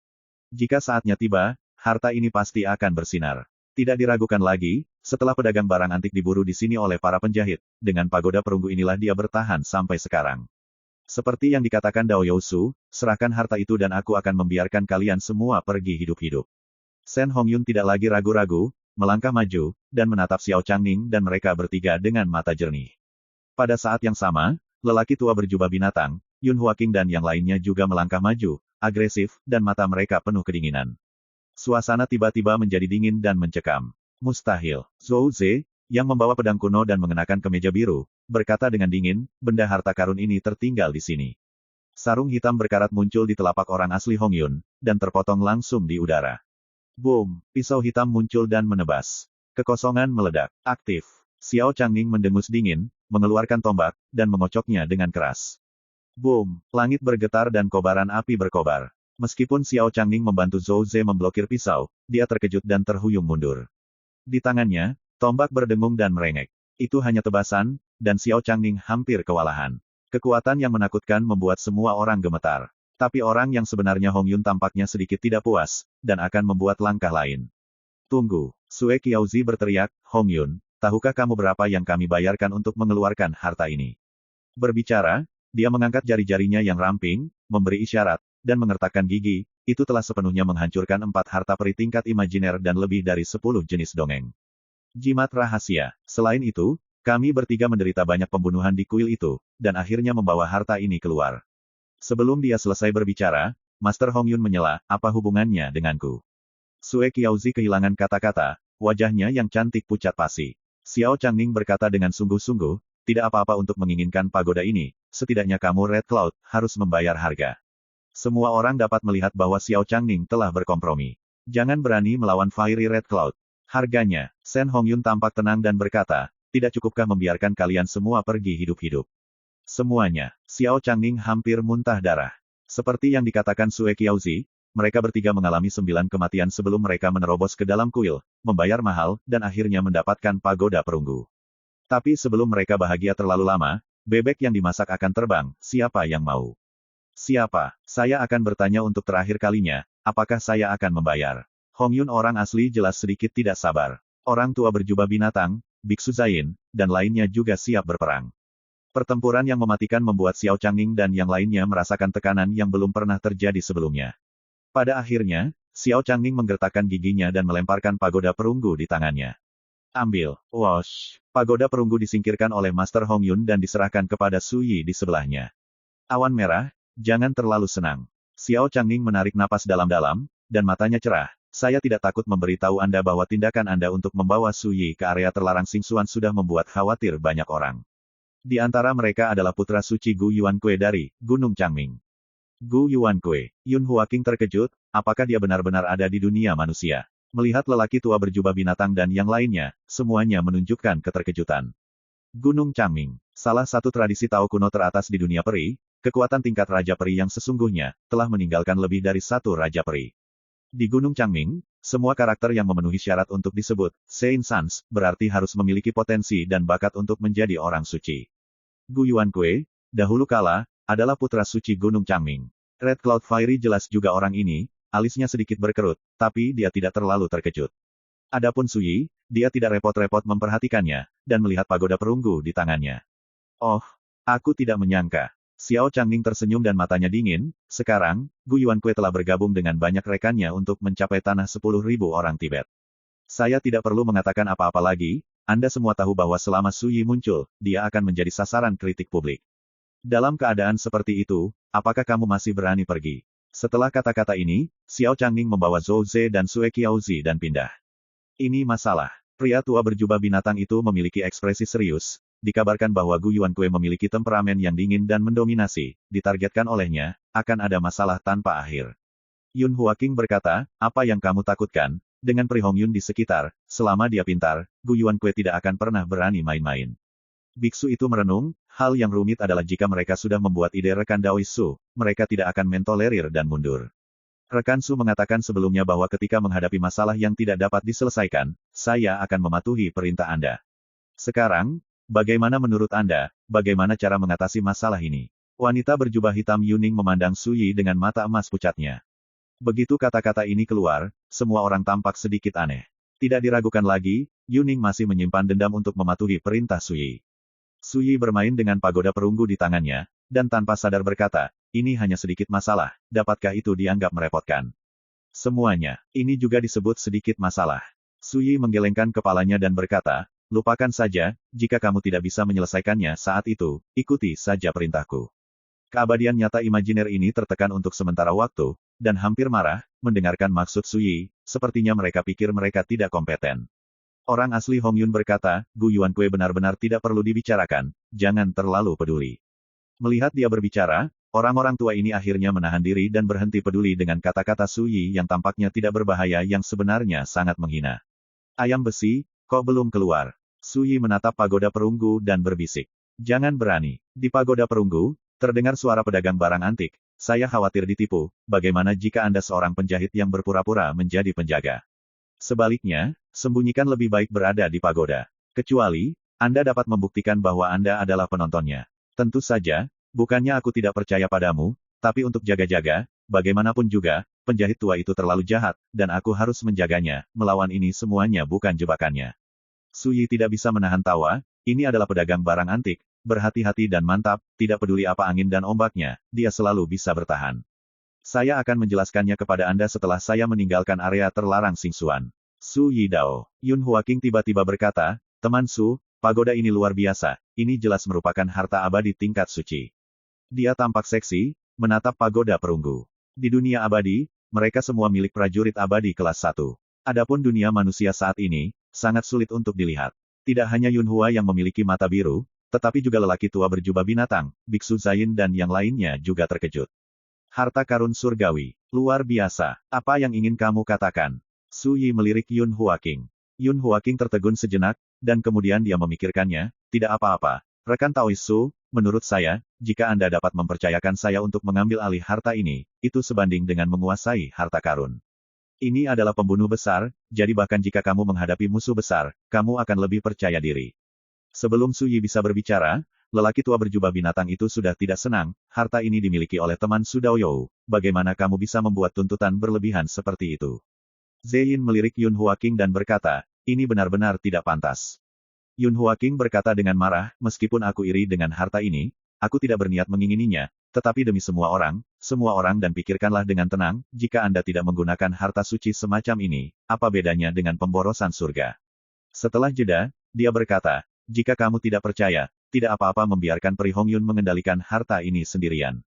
A: Jika saatnya tiba, harta ini pasti akan bersinar. Tidak diragukan lagi, setelah pedagang barang antik diburu di sini oleh para penjahit, dengan pagoda perunggu inilah dia bertahan sampai sekarang. Seperti yang dikatakan Dao Yousu, serahkan harta itu dan aku akan membiarkan kalian semua pergi hidup-hidup. Shen Hongyun tidak lagi ragu-ragu, melangkah maju, dan menatap Xiao Changning dan mereka bertiga dengan mata jernih. Pada saat yang sama, lelaki tua berjubah binatang, Yun Huaqing dan yang lainnya juga melangkah maju, agresif, dan mata mereka penuh kedinginan. Suasana tiba-tiba menjadi dingin dan mencekam. Mustahil. Zhou Ze, yang membawa pedang kuno dan mengenakan kemeja biru, berkata dengan dingin, benda harta karun ini tertinggal di sini. Sarung hitam berkarat muncul di telapak orang asli Hongyun, dan terpotong langsung di udara. Boom! Pisau hitam muncul dan menebas. Kekosongan meledak. Aktif. Xiao Changning mendengus dingin, mengeluarkan tombak, dan mengocoknya dengan keras. Boom! Langit bergetar dan kobaran api berkobar. Meskipun Xiao Changning membantu Zhou Ze memblokir pisau, dia terkejut dan terhuyung mundur. Di tangannya, tombak berdengung dan merengek. Itu hanya tebasan, dan Xiao Changning hampir kewalahan. Kekuatan yang menakutkan membuat semua orang gemetar. Tapi orang yang sebenarnya Hongyun tampaknya sedikit tidak puas, dan akan membuat langkah lain. Tunggu, Sue Qiaozi berteriak, Hongyun, tahukah kamu berapa yang kami bayarkan untuk mengeluarkan harta ini? Berbicara, dia mengangkat jari-jarinya yang ramping, memberi isyarat, dan mengertakkan gigi, itu telah sepenuhnya menghancurkan 4 harta peri tingkat imajiner dan lebih dari 10 jenis dongeng. Jimat rahasia. Selain itu, kami bertiga menderita banyak pembunuhan di kuil itu, dan akhirnya membawa harta ini keluar. Sebelum dia selesai berbicara, Master Hongyun menyela, apa hubungannya denganku? Sue Qiaozi kehilangan kata-kata, wajahnya yang cantik pucat pasi. Xiao Changning berkata dengan sungguh-sungguh, tidak apa-apa untuk menginginkan pagoda ini, setidaknya kamu Red Cloud, harus membayar harga. Semua orang dapat melihat bahwa Xiao Changning telah berkompromi. Jangan berani melawan Fiery Red Cloud. Harganya, Shen Hongyun tampak tenang dan berkata, tidak cukupkah membiarkan kalian semua pergi hidup-hidup? Semuanya, Xiao Changning hampir muntah darah. Seperti yang dikatakan Sue Qiaozi, mereka bertiga mengalami 9 kematian sebelum mereka menerobos ke dalam kuil, membayar mahal, dan akhirnya mendapatkan pagoda perunggu. Tapi sebelum mereka bahagia terlalu lama, bebek yang dimasak akan terbang, siapa yang mau? Siapa? Saya akan bertanya untuk terakhir kalinya, apakah saya akan membayar? Hongyun orang asli jelas sedikit tidak sabar. Orang tua berjubah binatang, Biksu Zain, dan lainnya juga siap berperang. Pertempuran yang mematikan membuat Xiao Changning dan yang lainnya merasakan tekanan yang belum pernah terjadi sebelumnya. Pada akhirnya, Xiao Changning menggertakkan giginya dan melemparkan pagoda perunggu di tangannya. Ambil. Wosh! Pagoda perunggu disingkirkan oleh Master Hongyun dan diserahkan kepada Su Yi di sebelahnya. Awan merah, jangan terlalu senang. Xiao Changning menarik napas dalam-dalam, dan matanya cerah. Saya tidak takut memberitahu Anda bahwa tindakan Anda untuk membawa Su Yi ke area terlarang Xingxuan sudah membuat khawatir banyak orang. Di antara mereka adalah putra suci Gu Yuankui dari Gunung Changming. Gu Yuankui. Yun Huaqing terkejut, apakah dia benar-benar ada di dunia manusia? Melihat lelaki tua berjubah binatang dan yang lainnya, semuanya menunjukkan keterkejutan. Gunung Changming, salah satu tradisi Tao kuno teratas di dunia peri, kekuatan tingkat Raja Peri yang sesungguhnya, telah meninggalkan lebih dari 1 Raja Peri. Di Gunung Changming, semua karakter yang memenuhi syarat untuk disebut Saint Sans, berarti harus memiliki potensi dan bakat untuk menjadi orang suci. Gu Yuankui, dahulu kala, adalah putra suci Gunung Changming. Red Cloud Fiery jelas juga orang ini, alisnya sedikit berkerut, tapi dia tidak terlalu terkejut. Adapun Su Yi, dia tidak repot-repot memperhatikannya, dan melihat pagoda perunggu di tangannya. Oh, aku tidak menyangka. Xiao Changning tersenyum dan matanya dingin, sekarang, Gu Yuankui telah bergabung dengan banyak rekannya untuk mencapai tanah 10.000 orang Tibet. Saya tidak perlu mengatakan apa-apa lagi, Anda semua tahu bahwa selama Su Yi muncul, dia akan menjadi sasaran kritik publik. Dalam keadaan seperti itu, apakah kamu masih berani pergi? Setelah kata-kata ini, Xiao Changning membawa Zhou Ze dan Sue Qiaozi dan pindah. Ini masalah. Pria tua berjubah binatang itu memiliki ekspresi serius. Dikabarkan bahwa Gu Yuankui memiliki temperamen yang dingin dan mendominasi. Ditargetkan olehnya, akan ada masalah tanpa akhir. Yun Huaking berkata, apa yang kamu takutkan? Dengan Pri Hongyun di sekitar, selama dia pintar, Gu Yuankui tidak akan pernah berani main-main. Biksu itu merenung, hal yang rumit adalah jika mereka sudah membuat ide rekan Daois Su, mereka tidak akan mentolerir dan mundur. Rekan Su mengatakan sebelumnya bahwa ketika menghadapi masalah yang tidak dapat diselesaikan, saya akan mematuhi perintah Anda. Sekarang, bagaimana menurut Anda, bagaimana cara mengatasi masalah ini? Wanita berjubah hitam Yuning memandang Su Yi dengan mata emas pucatnya. Begitu kata-kata ini keluar, semua orang tampak sedikit aneh. Tidak diragukan lagi, Yuning masih menyimpan dendam untuk mematuhi perintah Su Yi. Su Yi bermain dengan pagoda perunggu di tangannya, dan tanpa sadar berkata, ini hanya sedikit masalah, dapatkah itu dianggap merepotkan? Semuanya, ini juga disebut sedikit masalah. Su Yi menggelengkan kepalanya dan berkata, lupakan saja, jika kamu tidak bisa menyelesaikannya saat itu, ikuti saja perintahku. Keabadian nyata imajiner ini tertekan untuk sementara waktu, dan hampir marah, mendengarkan maksud Su Yi, sepertinya mereka pikir mereka tidak kompeten. Orang asli Hongyun berkata, Gu Yuankui benar-benar tidak perlu dibicarakan, jangan terlalu peduli. Melihat dia berbicara, orang-orang tua ini akhirnya menahan diri dan berhenti peduli dengan kata-kata Su Yi yang tampaknya tidak berbahaya yang sebenarnya sangat menghina. Ayam besi, kok belum keluar? Su Yi menatap pagoda perunggu dan berbisik. Jangan berani. Di pagoda perunggu, terdengar suara pedagang barang antik. Saya khawatir ditipu, bagaimana jika Anda seorang penjahit yang berpura-pura menjadi penjaga? Sebaliknya, sembunyikan lebih baik berada di pagoda. Kecuali, Anda dapat membuktikan bahwa Anda adalah penontonnya. Tentu saja, bukannya aku tidak percaya padamu, tapi untuk jaga-jaga, bagaimanapun juga, penjahit tua itu terlalu jahat, dan aku harus menjaganya, melawan ini semuanya bukan jebakannya. Su Yi tidak bisa menahan tawa, ini adalah pedagang barang antik, berhati-hati dan mantap, tidak peduli apa angin dan ombaknya, dia selalu bisa bertahan. Saya akan menjelaskannya kepada Anda setelah saya meninggalkan area terlarang Xingxuan. Su Yi Dao. Yun Huaking tiba-tiba berkata, teman Su, pagoda ini luar biasa, ini jelas merupakan harta abadi tingkat suci. Dia tampak seksi, menatap pagoda perunggu. Di dunia abadi, mereka semua milik prajurit abadi kelas 1. Adapun dunia manusia saat ini, sangat sulit untuk dilihat. Tidak hanya Yun Hua yang memiliki mata biru, tetapi juga lelaki tua berjubah binatang, Biksu Zain dan yang lainnya juga terkejut. Harta karun surgawi. Luar biasa. Apa yang ingin kamu katakan? Su Yi melirik Yun Huaking. Yun Huaking tertegun sejenak, dan kemudian dia memikirkannya, tidak apa-apa. Rekan Taois Su, menurut saya, jika Anda dapat mempercayakan saya untuk mengambil alih harta ini, itu sebanding dengan menguasai harta karun. Ini adalah pembunuh besar, jadi bahkan jika kamu menghadapi musuh besar, kamu akan lebih percaya diri. Sebelum Su Yi bisa berbicara, lelaki tua berjubah binatang itu sudah tidak senang, harta ini dimiliki oleh teman Su Daoyou, bagaimana kamu bisa membuat tuntutan berlebihan seperti itu? Zein melirik Yun Huaking dan berkata, ini benar-benar tidak pantas. Yun Huaking berkata dengan marah, meskipun aku iri dengan harta ini, aku tidak berniat mengingininya, tetapi demi semua orang dan pikirkanlah dengan tenang, jika Anda tidak menggunakan harta suci semacam ini, apa bedanya dengan pemborosan surga? Setelah jeda, dia berkata, jika kamu tidak percaya, tidak apa-apa membiarkan Pri Hongyun mengendalikan harta ini sendirian.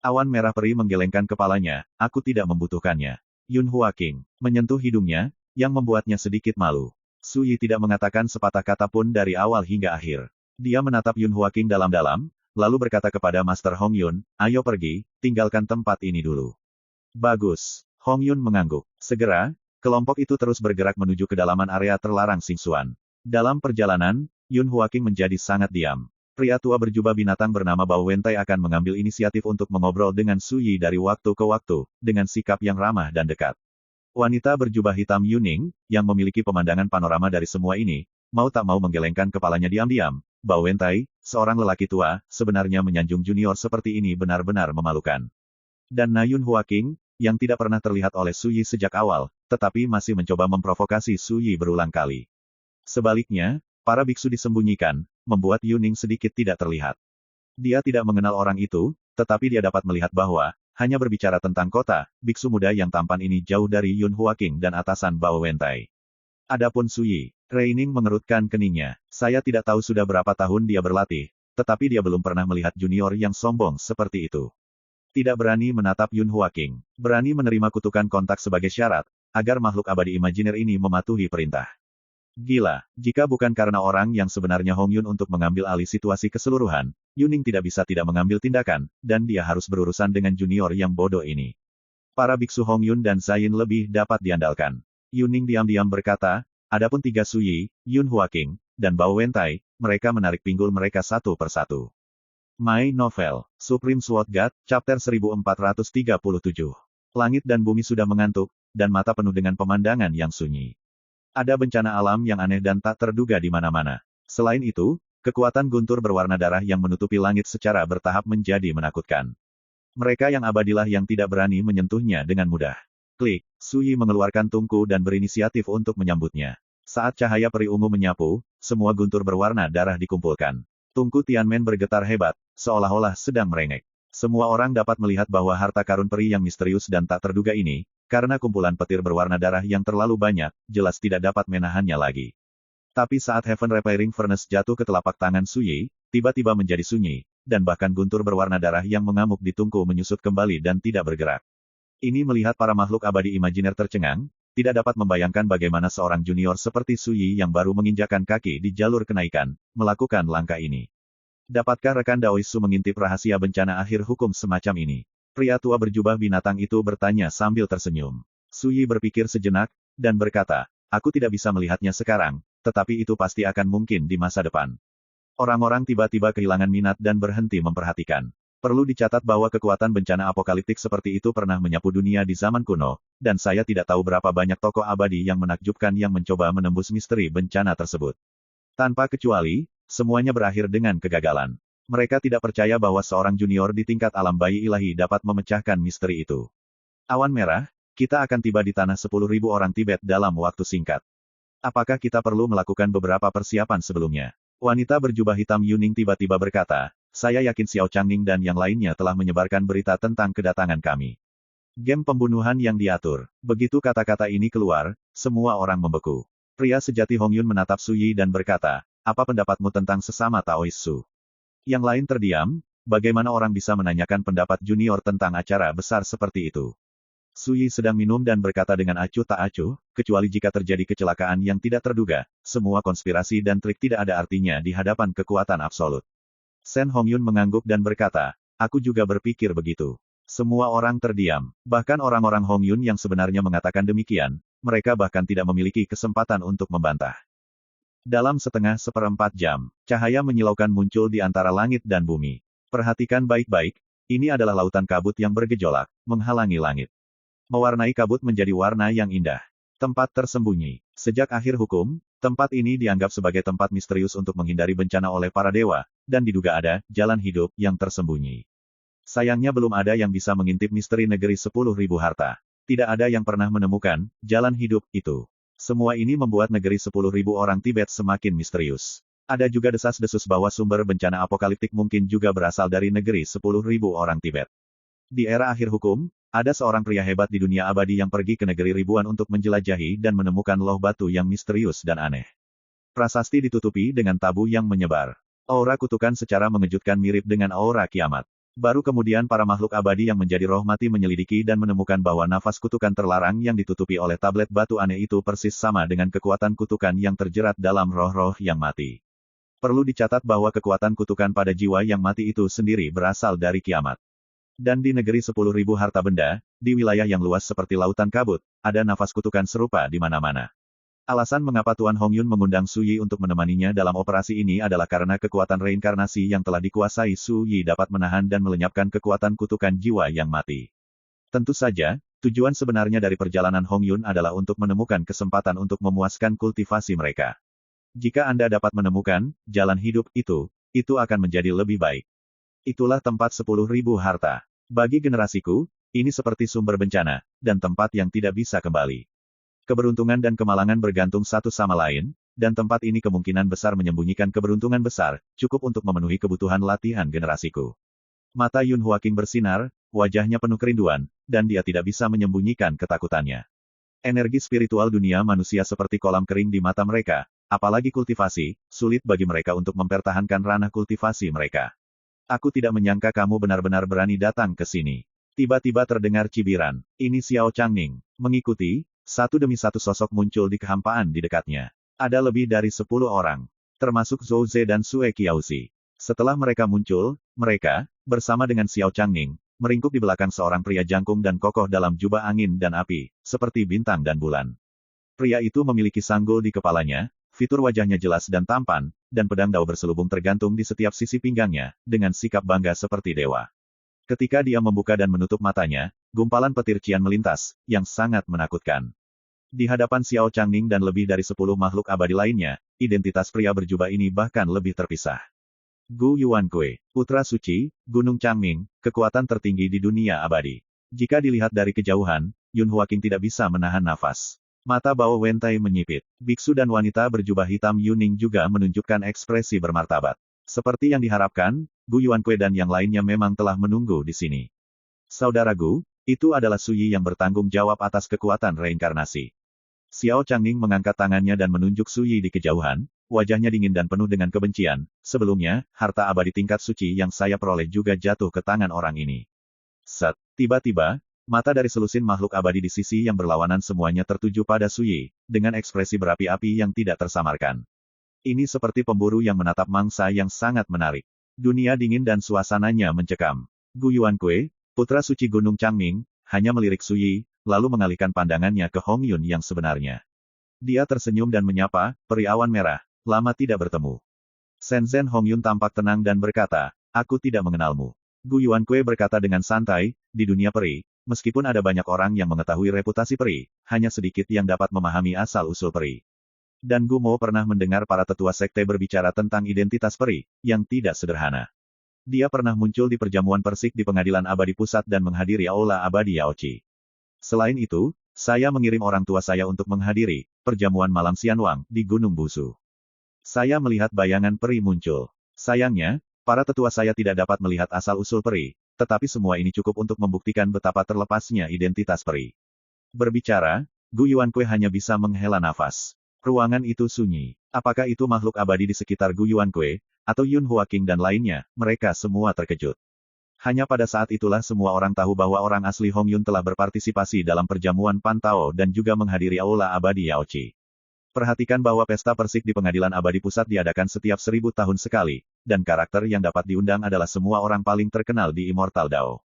A: Awan merah peri menggelengkan kepalanya, aku tidak membutuhkannya. Yun Huaking menyentuh hidungnya, yang membuatnya sedikit malu. Su Yi tidak mengatakan sepatah kata pun dari awal hingga akhir. Dia menatap Yun Huaking dalam-dalam, lalu berkata kepada Master Hongyun, ayo pergi, tinggalkan tempat ini dulu. Bagus. Hongyun mengangguk. Segera, kelompok itu terus bergerak menuju kedalaman area terlarang Xingxuan. Dalam perjalanan, Yun Huaking menjadi sangat diam. Pria tua berjubah binatang bernama Bao Wentai akan mengambil inisiatif untuk mengobrol dengan Su Yi dari waktu ke waktu, dengan sikap yang ramah dan dekat. Wanita berjubah hitam Yuning, yang memiliki pemandangan panorama dari semua ini, mau tak mau menggelengkan kepalanya diam-diam. Bao Wentai, seorang lelaki tua, sebenarnya menyanjung junior seperti ini benar-benar memalukan. Dan Na Yun Huaking, yang tidak pernah terlihat oleh Su Yi sejak awal, tetapi masih mencoba memprovokasi Su Yi berulang kali. Sebaliknya, para biksu disembunyikan, membuat Yuning sedikit tidak terlihat. Dia tidak mengenal orang itu, tetapi dia dapat melihat bahwa, hanya berbicara tentang kota, biksu muda yang tampan ini jauh dari Yun Huaking dan atasan Bao Wentai. Adapun Su Yi, Reining mengerutkan keningnya. Saya tidak tahu sudah berapa tahun dia berlatih, tetapi dia belum pernah melihat junior yang sombong seperti itu. Tidak berani menatap Yun Huaking. Berani menerima kutukan kontak sebagai syarat, agar makhluk abadi imajiner ini mematuhi perintah. Gila, jika bukan karena orang yang sebenarnya Hong Yun untuk mengambil alih situasi keseluruhan, Yuning tidak bisa tidak mengambil tindakan, dan dia harus berurusan dengan junior yang bodoh ini. Para biksu Hong Yun dan Zain lebih dapat diandalkan. Yuning diam-diam berkata, adapun 3 Suyi, Yun Huaking, dan Bao Wentai, mereka menarik pinggul mereka satu persatu. My Novel, Supreme Sword God, Chapter 1437. Langit dan bumi sudah mengantuk, dan mata penuh dengan pemandangan yang sunyi. Ada bencana alam yang aneh dan tak terduga di mana-mana. Selain itu, kekuatan guntur berwarna darah yang menutupi langit secara bertahap menjadi menakutkan. Mereka yang abadilah yang tidak berani menyentuhnya dengan mudah. Klik, Suyi mengeluarkan tungku dan berinisiatif untuk menyambutnya. Saat cahaya peri ungu menyapu, semua guntur berwarna darah dikumpulkan. Tungku Tianmen bergetar hebat, seolah-olah sedang merengek. Semua orang dapat melihat bahwa harta karun peri yang misterius dan tak terduga ini, karena kumpulan petir berwarna darah yang terlalu banyak, jelas tidak dapat menahannya lagi. Tapi saat Heaven Repairing Furnace jatuh ke telapak tangan Suyi, tiba-tiba menjadi sunyi, dan bahkan guntur berwarna darah yang mengamuk di tungku menyusut kembali dan tidak bergerak. Ini melihat para makhluk abadi imajiner tercengang, tidak dapat membayangkan bagaimana seorang junior seperti Suyi yang baru menginjakan kaki di jalur kenaikan, melakukan langkah ini. Dapatkah rekan Daoisu mengintip rahasia bencana akhir hukum semacam ini? Pria tua berjubah binatang itu bertanya sambil tersenyum. Suyi berpikir sejenak, dan berkata, aku tidak bisa melihatnya sekarang, tetapi itu pasti akan mungkin di masa depan. Orang-orang tiba-tiba kehilangan minat dan berhenti memperhatikan. Perlu dicatat bahwa kekuatan bencana apokaliptik seperti itu pernah menyapu dunia di zaman kuno, dan saya tidak tahu berapa banyak tokoh abadi yang menakjubkan yang mencoba menembus misteri bencana tersebut. Tanpa kecuali, semuanya berakhir dengan kegagalan. Mereka tidak percaya bahwa seorang junior di tingkat alam bayi ilahi dapat memecahkan misteri itu. Awan merah, kita akan tiba di tanah 10.000 orang Tibet dalam waktu singkat. Apakah kita perlu melakukan beberapa persiapan sebelumnya? Wanita berjubah hitam Yuning tiba-tiba berkata, saya yakin Xiao Changning dan yang lainnya telah menyebarkan berita tentang kedatangan kami. Game pembunuhan yang diatur. Begitu kata-kata ini keluar, semua orang membeku. Pria sejati Hong Yun menatap Suyi dan berkata, apa pendapatmu tentang sesama Taoisu? Yang lain terdiam, bagaimana orang bisa menanyakan pendapat junior tentang acara besar seperti itu? Suyi sedang minum dan berkata dengan acuh tak acuh, kecuali jika terjadi kecelakaan yang tidak terduga, semua konspirasi dan trik tidak ada artinya di hadapan kekuatan absolut. Sen Hongyun mengangguk dan berkata, aku juga berpikir begitu. Semua orang terdiam, bahkan orang-orang Hongyun yang sebenarnya mengatakan demikian, mereka bahkan tidak memiliki kesempatan untuk membantah. Dalam seperempat jam, cahaya menyilaukan muncul di antara langit dan bumi. Perhatikan baik-baik, ini adalah lautan kabut yang bergejolak, menghalangi langit. Mewarnai kabut menjadi warna yang indah. Tempat tersembunyi. Sejak akhir hukum, tempat ini dianggap sebagai tempat misterius untuk menghindari bencana oleh para dewa, dan diduga ada jalan hidup yang tersembunyi. Sayangnya belum ada yang bisa mengintip misteri negeri 10.000 harta. Tidak ada yang pernah menemukan jalan hidup itu. Semua ini membuat negeri 10.000 orang Tibet semakin misterius. Ada juga desas-desus bahwa sumber bencana apokaliptik mungkin juga berasal dari negeri 10.000 orang Tibet. Di era akhir hukum, ada seorang pria hebat di dunia abadi yang pergi ke negeri ribuan untuk menjelajahi dan menemukan loh batu yang misterius dan aneh. Prasasti ditutupi dengan tabu yang menyebar. Aura kutukan secara mengejutkan mirip dengan aura kiamat. Baru kemudian para makhluk abadi yang menjadi roh mati menyelidiki dan menemukan bahwa nafas kutukan terlarang yang ditutupi oleh tablet batu aneh itu persis sama dengan kekuatan kutukan yang terjerat dalam roh-roh yang mati. Perlu dicatat bahwa kekuatan kutukan pada jiwa yang mati itu sendiri berasal dari kiamat. Dan di negeri 10.000 harta benda, di wilayah yang luas seperti lautan kabut, ada nafas kutukan serupa di mana-mana. Alasan mengapa Tuan Hongyun mengundang Suyi untuk menemaninya dalam operasi ini adalah karena kekuatan reinkarnasi yang telah dikuasai Suyi dapat menahan dan melenyapkan kekuatan kutukan jiwa yang mati. Tentu saja, tujuan sebenarnya dari perjalanan Hongyun adalah untuk menemukan kesempatan untuk memuaskan kultivasi mereka. Jika Anda dapat menemukan jalan hidup itu akan menjadi lebih baik. Itulah tempat 10.000 harta. Bagi generasiku, ini seperti sumber bencana, dan tempat yang tidak bisa kembali. Keberuntungan dan kemalangan bergantung satu sama lain, dan tempat ini kemungkinan besar menyembunyikan keberuntungan besar, cukup untuk memenuhi kebutuhan latihan generasiku. Mata Yun Huaking bersinar, wajahnya penuh kerinduan, dan dia tidak bisa menyembunyikan ketakutannya. Energi spiritual dunia manusia seperti kolam kering di mata mereka, apalagi kultivasi, sulit bagi mereka untuk mempertahankan ranah kultivasi mereka. Aku tidak menyangka kamu benar-benar berani datang ke sini. Tiba-tiba terdengar cibiran. Ini Xiao Changning. Mengikuti, satu demi satu sosok muncul di kehampaan di dekatnya. Ada lebih dari 10 orang. Termasuk Zhou Ze dan Sue Qiaoxi. Setelah mereka muncul, mereka, bersama dengan Xiao Changning, meringkuk di belakang seorang pria jangkung dan kokoh dalam jubah angin dan api, seperti bintang dan bulan. Pria itu memiliki sanggul di kepalanya, fitur wajahnya jelas dan tampan, dan pedang dao berselubung tergantung di setiap sisi pinggangnya, dengan sikap bangga seperti dewa. Ketika dia membuka dan menutup matanya, gumpalan petir cian melintas, yang sangat menakutkan. Di hadapan Xiao Changning dan lebih dari 10 makhluk abadi lainnya, identitas pria berjubah ini bahkan lebih terpisah. Gu Yuankui, putra suci, Gunung Changming, kekuatan tertinggi di dunia abadi. Jika dilihat dari kejauhan, Yun Huaking tidak bisa menahan nafas. Mata Bao Wentai menyipit. Biksu dan wanita berjubah hitam Yuning juga menunjukkan ekspresi bermartabat. Seperti yang diharapkan, Gu Yuankui dan yang lainnya memang telah menunggu di sini. Saudara Gu, itu adalah Suyi yang bertanggung jawab atas kekuatan reinkarnasi. Xiao Changning mengangkat tangannya dan menunjuk Suyi di kejauhan, wajahnya dingin dan penuh dengan kebencian. Sebelumnya, harta abadi tingkat suci yang saya peroleh juga jatuh ke tangan orang ini. Set, tiba-tiba, mata dari selusin makhluk abadi di sisi yang berlawanan semuanya tertuju pada Suyi, dengan ekspresi berapi-api yang tidak tersamarkan. Ini seperti pemburu yang menatap mangsa yang sangat menarik. Dunia dingin dan suasananya mencekam. Gu Yuankui, putra suci Gunung Changming, hanya melirik Suyi, lalu mengalihkan pandangannya ke Hong Yun yang sebenarnya. Dia tersenyum dan menyapa, peri awan merah, lama tidak bertemu. Shenzhen Hong Yun tampak tenang dan berkata, aku tidak mengenalmu. Gu Yuankui berkata dengan santai, di dunia peri, meskipun ada banyak orang yang mengetahui reputasi peri, hanya sedikit yang dapat memahami asal-usul peri. Dan Gu Mo pernah mendengar para tetua sekte berbicara tentang identitas peri, yang tidak sederhana. Dia pernah muncul di perjamuan persik di Pengadilan Abadi Pusat dan menghadiri Aula Abadi Yaochi. Selain itu, saya mengirim orang tua saya untuk menghadiri perjamuan malam Xianwang di Gunung Busu. Saya melihat bayangan peri muncul. Sayangnya, para tetua saya tidak dapat melihat asal-usul peri, tetapi semua ini cukup untuk membuktikan betapa terlepasnya identitas peri. Berbicara, Gu Yuankui hanya bisa menghela nafas. Ruangan itu sunyi. Apakah itu makhluk abadi di sekitar Gu Yuankui, atau Yun Huaking dan lainnya? Mereka semua terkejut. Hanya pada saat itulah semua orang tahu bahwa orang asli Hong Yun telah berpartisipasi dalam perjamuan Pantao dan juga menghadiri Aula Abadi Yaochi. Perhatikan bahwa pesta persik di Pengadilan Abadi Pusat diadakan setiap 1000 tahun sekali, dan karakter yang dapat diundang adalah semua orang paling terkenal di Immortal Dao.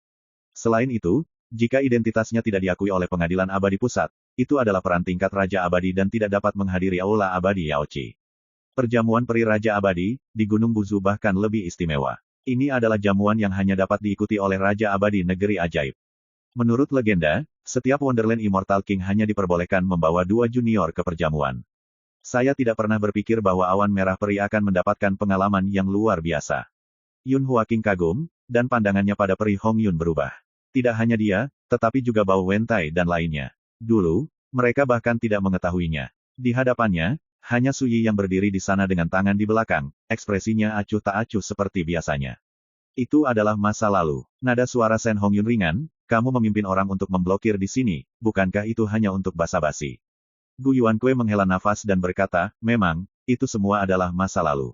A: Selain itu, jika identitasnya tidak diakui oleh Pengadilan Abadi Pusat, itu adalah peran tingkat Raja Abadi dan tidak dapat menghadiri Aula Abadi Yaochi. Perjamuan peri Raja Abadi, di Gunung Buzu bahkan lebih istimewa. Ini adalah jamuan yang hanya dapat diikuti oleh Raja Abadi Negeri Ajaib. Menurut legenda, setiap Wonderland Immortal King hanya diperbolehkan membawa 2 junior ke perjamuan. Saya tidak pernah berpikir bahwa awan merah peri akan mendapatkan pengalaman yang luar biasa. Yun Huaking kagum, dan pandangannya pada peri Hong Yun berubah. Tidak hanya dia, tetapi juga Bao Wentai dan lainnya. Dulu, mereka bahkan tidak mengetahuinya. Di hadapannya, hanya Suyi yang berdiri di sana dengan tangan di belakang, ekspresinya acuh tak acuh seperti biasanya. Itu adalah masa lalu. Nada suara Shen Hong Yun ringan, kamu memimpin orang untuk memblokir di sini, bukankah itu hanya untuk basa-basi? Gu Yuankui menghela nafas dan berkata, memang, itu semua adalah masa lalu.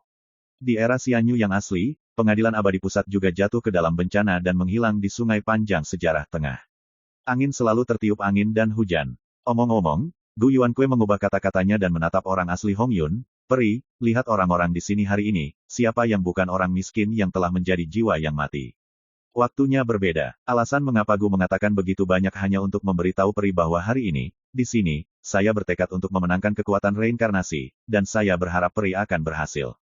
A: Di era Xianyu yang asli, Pengadilan Abadi Pusat juga jatuh ke dalam bencana dan menghilang di sungai panjang sejarah tengah. Angin selalu tertiup angin dan hujan. Omong-omong, Gu Yuankui mengubah kata-katanya dan menatap orang asli Hong Yun, peri, lihat orang-orang di sini hari ini, siapa yang bukan orang miskin yang telah menjadi jiwa yang mati. Waktunya berbeda. Alasan mengapa Gu mengatakan begitu banyak hanya untuk memberitahu peri bahwa hari ini, di sini, saya bertekad untuk memenangkan kekuatan reinkarnasi, dan saya berharap peri akan berhasil.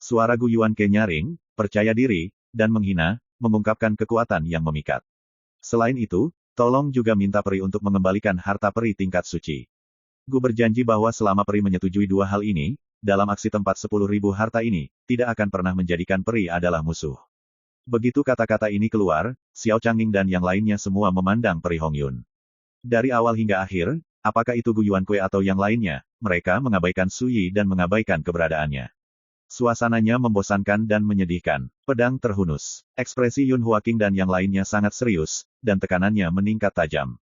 A: Suara Gu Yuankui nyaring, percaya diri, dan menghina, mengungkapkan kekuatan yang memikat. Selain itu, tolong juga minta peri untuk mengembalikan harta peri tingkat suci. Gu berjanji bahwa selama peri menyetujui 2 hal ini, dalam aksi tempat 10.000 harta ini, tidak akan pernah menjadikan peri adalah musuh. Begitu kata-kata ini keluar, Xiao Changning dan yang lainnya semua memandang peri Hong Yun. Dari awal hingga akhir, apakah itu Gu Yuankui atau yang lainnya, mereka mengabaikan Suyi dan mengabaikan keberadaannya. Suasananya membosankan dan menyedihkan. Pedang terhunus. Ekspresi Yun Huaking dan yang lainnya sangat serius, dan tekanannya meningkat tajam.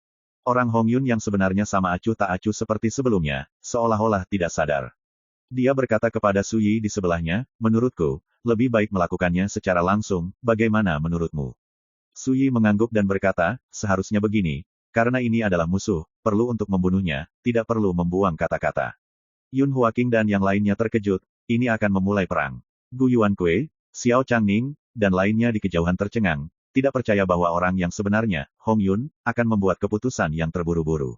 A: Orang Hong Yun yang sebenarnya sama acuh tak acuh seperti sebelumnya, seolah-olah tidak sadar. Dia berkata kepada Suyi di sebelahnya, menurutku, lebih baik melakukannya secara langsung, bagaimana menurutmu? Su Yi mengangguk dan berkata, seharusnya begini, karena ini adalah musuh, perlu untuk membunuhnya, tidak perlu membuang kata-kata. Yun Huaqing dan yang lainnya terkejut, ini akan memulai perang. Gu Yuankui, Xiao Changning, dan lainnya di kejauhan tercengang, tidak percaya bahwa orang yang sebenarnya, Hong Yun, akan membuat keputusan yang terburu-buru.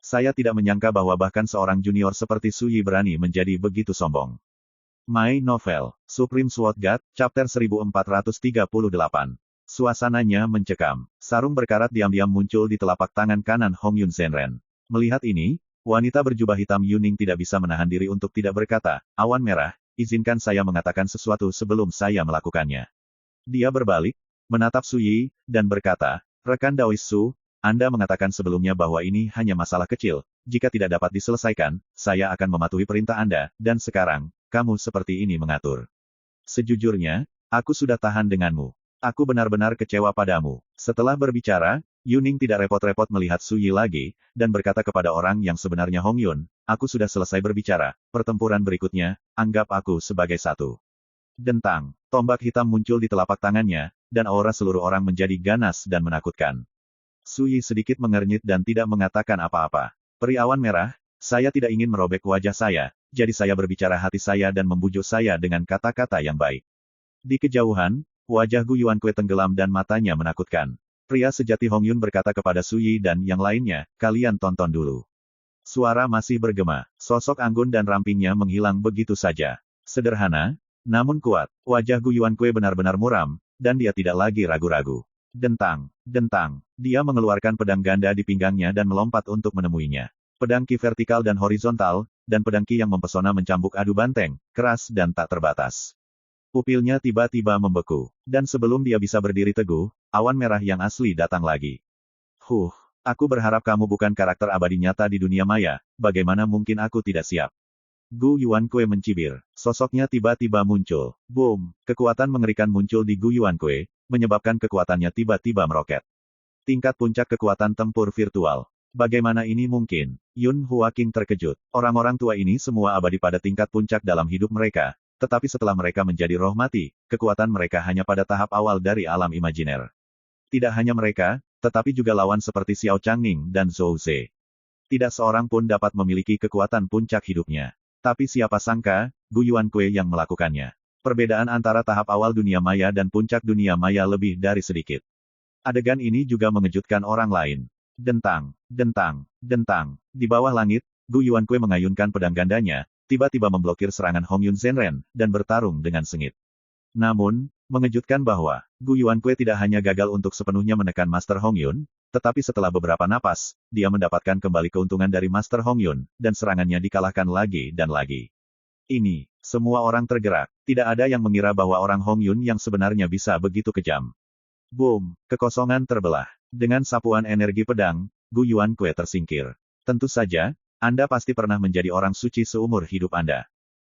A: Saya tidak menyangka bahwa bahkan seorang junior seperti Su Yi berani menjadi begitu sombong. My Novel, Supreme Sword God, Chapter 1438. Suasananya mencekam. Sarung berkarat diam-diam muncul di telapak tangan kanan Hong Yun Senren. Melihat ini, wanita berjubah hitam Yuning tidak bisa menahan diri untuk tidak berkata, awan merah, izinkan saya mengatakan sesuatu sebelum saya melakukannya. Dia berbalik, menatap Su Yi, dan berkata, rekan Daois Su, Anda mengatakan sebelumnya bahwa ini hanya masalah kecil, jika tidak dapat diselesaikan, saya akan mematuhi perintah Anda, dan sekarang, kamu seperti ini mengatur. Sejujurnya, aku sudah tahan denganmu. Aku benar-benar kecewa padamu. Setelah berbicara, Yuning tidak repot-repot melihat Su Yi lagi, dan berkata kepada orang yang sebenarnya Hong Yun, aku sudah selesai berbicara, pertempuran berikutnya, anggap aku sebagai satu. Dentang, tombak hitam muncul di telapak tangannya, dan aura seluruh orang menjadi ganas dan menakutkan. Su Yi sedikit mengernyit dan tidak mengatakan apa-apa. Peri awan merah, saya tidak ingin merobek wajah saya, jadi saya berbicara hati saya dan membujuk saya dengan kata-kata yang baik. Di kejauhan, wajah Gu Yuankui tenggelam dan matanya menakutkan. Pria sejati Hong Yun berkata kepada Su Yi dan yang lainnya, kalian tonton dulu. Suara masih bergema. Sosok anggun dan rampingnya menghilang begitu saja. Sederhana, namun kuat. Wajah Gu Yuankui benar-benar muram, dan dia tidak lagi ragu-ragu. Dentang, dentang. Dia mengeluarkan pedang ganda di pinggangnya dan melompat untuk menemuinya. Pedang ki vertikal dan horizontal, dan pedang ki yang mempesona mencambuk adu banteng, keras dan tak terbatas. Pupilnya tiba-tiba membeku. Dan sebelum dia bisa berdiri teguh, awan merah yang asli datang lagi. Aku berharap kamu bukan karakter abadi nyata di dunia maya, bagaimana mungkin aku tidak siap? Gu Yuankui mencibir. Sosoknya tiba-tiba muncul. Boom! Kekuatan mengerikan muncul di Gu Yuankui, menyebabkan kekuatannya tiba-tiba meroket. Tingkat puncak kekuatan tempur virtual. Bagaimana ini mungkin? Yun Huaqing terkejut. Orang-orang tua ini semua abadi pada tingkat puncak dalam hidup mereka. Tetapi setelah mereka menjadi roh mati, kekuatan mereka hanya pada tahap awal dari alam imajiner. Tidak hanya mereka, tetapi juga lawan seperti Xiao Changning dan Zhou Ze. Tidak seorang pun dapat memiliki kekuatan puncak hidupnya. Tapi siapa sangka, Gu Yuankui yang melakukannya. Perbedaan antara tahap awal dunia maya dan puncak dunia maya lebih dari sedikit. Adegan ini juga mengejutkan orang lain. Dentang, dentang, dentang. Di bawah langit, Gu Yuankui mengayunkan pedang gandanya, tiba-tiba memblokir serangan Hong Yun Senren, dan bertarung dengan sengit. Namun, mengejutkan bahwa, Gu Yuankui tidak hanya gagal untuk sepenuhnya menekan Master Hong Yun, tetapi setelah beberapa napas, dia mendapatkan kembali keuntungan dari Master Hong Yun, dan serangannya dikalahkan lagi dan lagi. Ini, semua orang tergerak. Tidak ada yang mengira bahwa orang Hong Yun yang sebenarnya bisa begitu kejam. Boom! Kekosongan terbelah. Dengan sapuan energi pedang, Gu Yuankui tersingkir. Tentu saja, Anda pasti pernah menjadi orang suci seumur hidup Anda.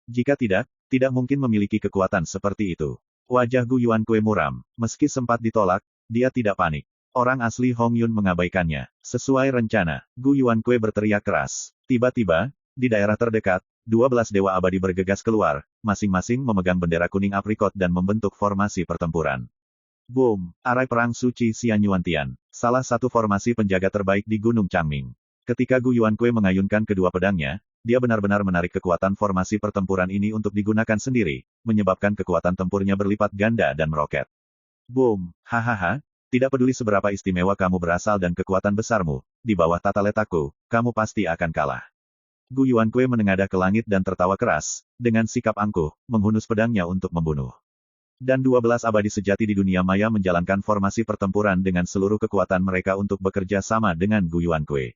A: Jika tidak, tidak mungkin memiliki kekuatan seperti itu. Wajah Gu Yuankui muram. Meski sempat ditolak, dia tidak panik. Orang asli Hong Yun mengabaikannya. Sesuai rencana, Gu Yuankui berteriak keras. Tiba-tiba, di daerah terdekat, 12 dewa abadi bergegas keluar, masing-masing memegang bendera kuning aprikot dan membentuk formasi pertempuran. Boom! Arai Perang Suci Xian Yuantian. Salah satu formasi penjaga terbaik di Gunung Changming. Ketika Gu Yuankui mengayunkan kedua pedangnya, dia benar-benar menarik kekuatan formasi pertempuran ini untuk digunakan sendiri, menyebabkan kekuatan tempurnya berlipat ganda dan meroket. Boom! Hahaha, tidak peduli seberapa istimewa kamu berasal dan kekuatan besarmu, di bawah tata letakku, kamu pasti akan kalah. Gu Yuankui menengadah ke langit dan tertawa keras, dengan sikap angkuh, menghunus pedangnya untuk membunuh. Dan 12 abadi sejati di dunia maya menjalankan formasi pertempuran dengan seluruh kekuatan mereka untuk bekerja sama dengan Gu Yuankui.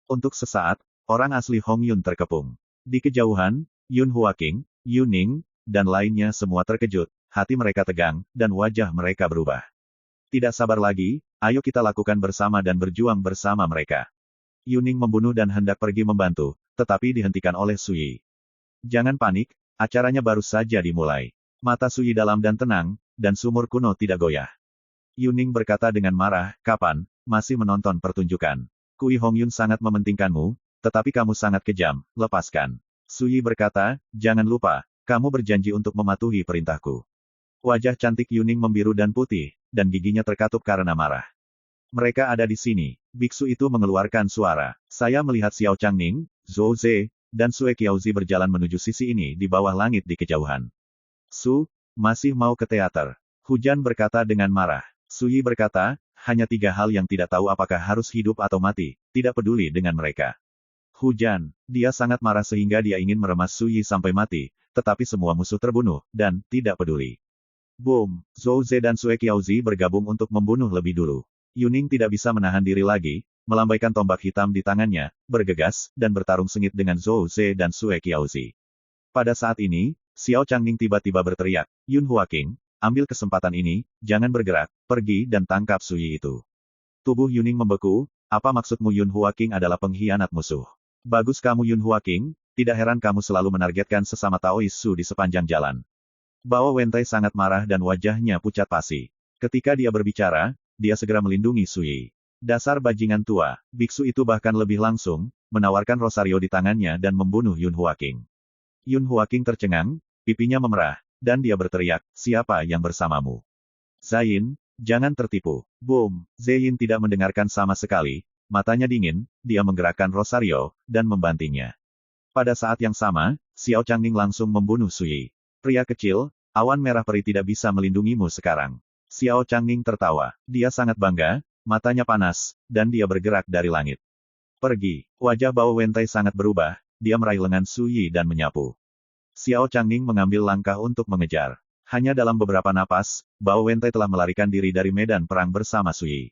A: Untuk sesaat, orang asli Hong Yun terkepung. Di kejauhan, Yun Huaqing, Yuning, dan lainnya semua terkejut, hati mereka tegang, dan wajah mereka berubah. Tidak sabar lagi, ayo kita lakukan bersama dan berjuang bersama mereka. Yuning membunuh dan hendak pergi membantu, tetapi dihentikan oleh Su Yi. Jangan panik, acaranya baru saja dimulai. Mata Su Yi dalam dan tenang, dan sumur kuno tidak goyah. Yuning berkata dengan marah, kapan, masih menonton pertunjukan. Kui Hong Yun sangat mementingkanmu, tetapi kamu sangat kejam, lepaskan. Su Yi berkata, jangan lupa, kamu berjanji untuk mematuhi perintahku. Wajah cantik Yuning membiru dan putih, dan giginya terkatup karena marah. Mereka ada di sini. Biksu itu mengeluarkan suara. Saya melihat Xiao Changning, Zhou Ze, dan Sue Qiaozi berjalan menuju sisi ini di bawah langit di kejauhan. Su, masih mau ke teater? Hujan berkata dengan marah. Suyi berkata, hanya 3 hal yang tidak tahu apakah harus hidup atau mati, tidak peduli dengan mereka. Hujan, dia sangat marah sehingga dia ingin meremas Suyi sampai mati, tetapi semua musuh terbunuh, dan tidak peduli. Boom, Zhou Ze dan Sue Qiaozi bergabung untuk membunuh lebih dulu. Yuning tidak bisa menahan diri lagi, melambaikan tombak hitam di tangannya, bergegas, dan bertarung sengit dengan Zhou Ze dan Sue Qiaozi. Pada saat ini, Xiao Changning tiba-tiba berteriak, Yun Huaqing, ambil kesempatan ini, jangan bergerak, pergi dan tangkap Suyi itu. Tubuh Yuning membeku, apa maksudmu Yun Huaqing adalah pengkhianat musuh. Bagus kamu Yun Huaqing, tidak heran kamu selalu menargetkan sesama Taois Su di sepanjang jalan. Bao Wentai sangat marah dan wajahnya pucat pasi. Ketika dia berbicara, dia segera melindungi Suyi. Dasar bajingan tua, biksu itu bahkan lebih langsung, menawarkan rosario di tangannya dan membunuh Yun Huaqing. Yun Huaqing tercengang, pipinya memerah, dan dia berteriak, siapa yang bersamamu? Zain, jangan tertipu. Boom, Zain tidak mendengarkan sama sekali, matanya dingin, dia menggerakkan rosario, dan membantingnya. Pada saat yang sama, Xiao Changning langsung membunuh Suyi. Pria kecil, awan merah peri tidak bisa melindungimu sekarang. Xiao Changning tertawa. Dia sangat bangga, matanya panas, dan dia bergerak dari langit. Pergi. Wajah Bao Wentai sangat berubah, dia meraih lengan Suyi dan menyapu. Xiao Changning mengambil langkah untuk mengejar. Hanya dalam beberapa napas, Bao Wentai telah melarikan diri dari medan perang bersama Suyi.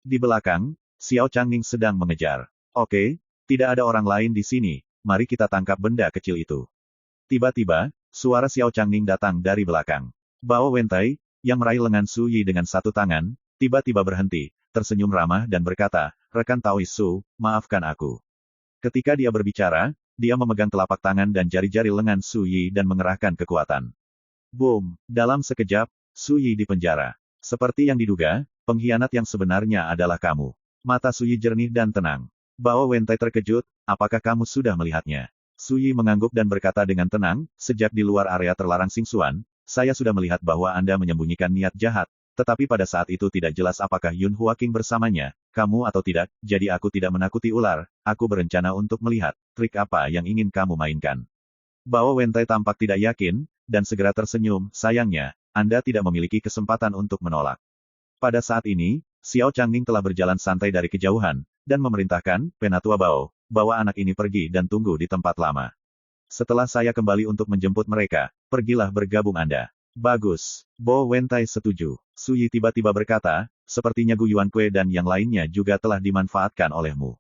A: Di belakang, Xiao Changning sedang mengejar. Oke, tidak ada orang lain di sini, mari kita tangkap benda kecil itu. Tiba-tiba, suara Xiao Changning datang dari belakang. Bao Wentai, yang meraih lengan Suyi dengan satu tangan, tiba-tiba berhenti, tersenyum ramah dan berkata, rekan Taois Su, maafkan aku. Ketika dia berbicara, dia memegang telapak tangan dan jari-jari lengan Suyi dan mengerahkan kekuatan. Boom, dalam sekejap, Suyi dipenjara. Seperti yang diduga, pengkhianat yang sebenarnya adalah kamu. Mata Suyi jernih dan tenang. Bao Wentai terkejut, apakah kamu sudah melihatnya? Suyi mengangguk dan berkata dengan tenang, sejak di luar area terlarang Xingxuan, saya sudah melihat bahwa Anda menyembunyikan niat jahat, tetapi pada saat itu tidak jelas apakah Yun Huaqing bersamanya, kamu atau tidak, jadi aku tidak menakuti ular, aku berencana untuk melihat, trik apa yang ingin kamu mainkan. Bao Wentai tampak tidak yakin, dan segera tersenyum, sayangnya, Anda tidak memiliki kesempatan untuk menolak. Pada saat ini, Xiao Changning telah berjalan santai dari kejauhan, dan memerintahkan, Penatua Bao, bawa anak ini pergi dan tunggu di tempat lama. Setelah saya kembali untuk menjemput mereka, pergilah bergabung Anda. Bagus. Bo Wentai setuju. Suyi tiba-tiba berkata, sepertinya Gu Yuankui dan yang lainnya juga telah dimanfaatkan olehmu.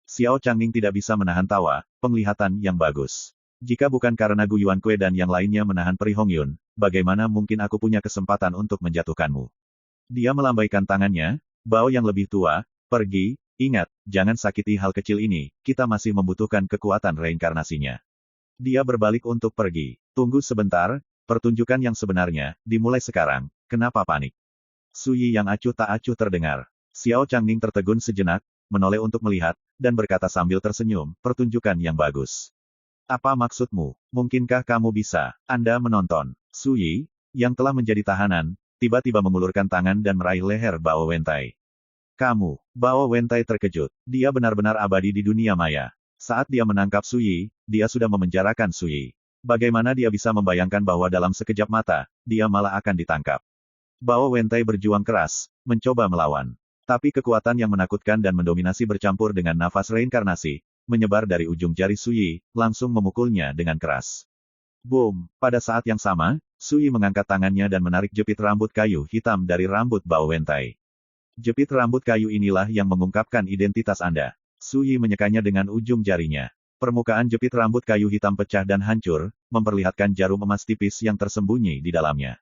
A: Xiao Changning tidak bisa menahan tawa, penglihatan yang bagus. Jika bukan karena Gu Yuankui dan yang lainnya menahan Peri Hongyun, bagaimana mungkin aku punya kesempatan untuk menjatuhkanmu? Dia melambaikan tangannya, Bao yang lebih tua, pergi. Ingat, jangan sakiti hal kecil ini, kita masih membutuhkan kekuatan reinkarnasinya. Dia berbalik untuk pergi. Tunggu sebentar, pertunjukan yang sebenarnya, dimulai sekarang, kenapa panik? Suyi yang acuh tak acuh terdengar. Xiao Changning tertegun sejenak, menoleh untuk melihat, dan berkata sambil tersenyum, pertunjukan yang bagus. Apa maksudmu? Mungkinkah kamu bisa? Anda menonton. Suyi, yang telah menjadi tahanan, tiba-tiba mengulurkan tangan dan meraih leher Bao Wentai. Kamu, Bao Wentai terkejut. Dia benar-benar abadi di dunia maya. Saat dia menangkap Suyi, dia sudah memenjarakan Suyi. Bagaimana dia bisa membayangkan bahwa dalam sekejap mata, dia malah akan ditangkap. Bao Wentai berjuang keras, mencoba melawan. Tapi kekuatan yang menakutkan dan mendominasi bercampur dengan nafas reinkarnasi, menyebar dari ujung jari Suyi, langsung memukulnya dengan keras. Boom! Pada saat yang sama, Suyi mengangkat tangannya dan menarik jepit rambut kayu hitam dari rambut Bao Wentai. Jepit rambut kayu inilah yang mengungkapkan identitas Anda. Suyi menyekanya dengan ujung jarinya. Permukaan jepit rambut kayu hitam pecah dan hancur, memperlihatkan jarum emas tipis yang tersembunyi di dalamnya.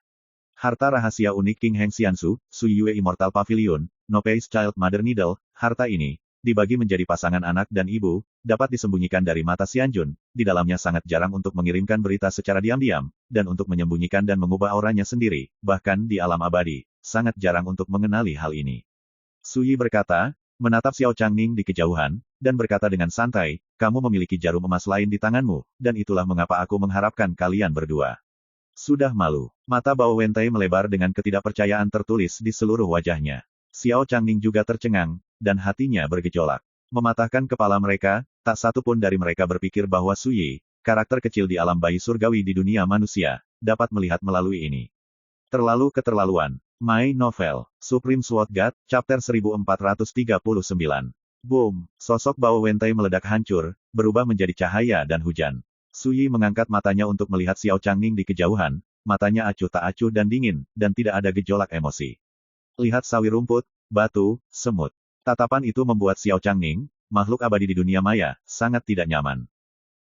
A: Harta rahasia unik King Heng Xiansu, Sui Yue Immortal Pavilion, No Peace Child Mother Needle, harta ini, dibagi menjadi pasangan anak dan ibu, dapat disembunyikan dari mata Xianjun, di dalamnya sangat jarang untuk mengirimkan berita secara diam-diam, dan untuk menyembunyikan dan mengubah auranya sendiri, bahkan di alam abadi. Sangat jarang untuk mengenali hal ini. Suyi berkata, menatap Xiao Changning di kejauhan, dan berkata dengan santai, kamu memiliki jarum emas lain di tanganmu, dan itulah mengapa aku mengharapkan kalian berdua. Sudah malu. Mata Bao Wentai melebar dengan ketidakpercayaan tertulis di seluruh wajahnya. Xiao Changning juga tercengang, dan hatinya bergejolak. Mematahkan kepala mereka, tak satu pun dari mereka berpikir bahwa Su Yi, karakter kecil di alam bayi surgawi di dunia manusia, dapat melihat melalui ini. Terlalu keterlaluan. My Novel, Supreme Sword God, Chapter 1439. Boom! Sosok Bao Wentai meledak hancur, berubah menjadi cahaya dan hujan. Su Yi mengangkat matanya untuk melihat Xiao Changning di kejauhan, matanya acuh tak acuh dan dingin, dan tidak ada gejolak emosi. Lihat sawi rumput, batu, semut. Tatapan itu membuat Xiao Changning, makhluk abadi di dunia maya, sangat tidak nyaman.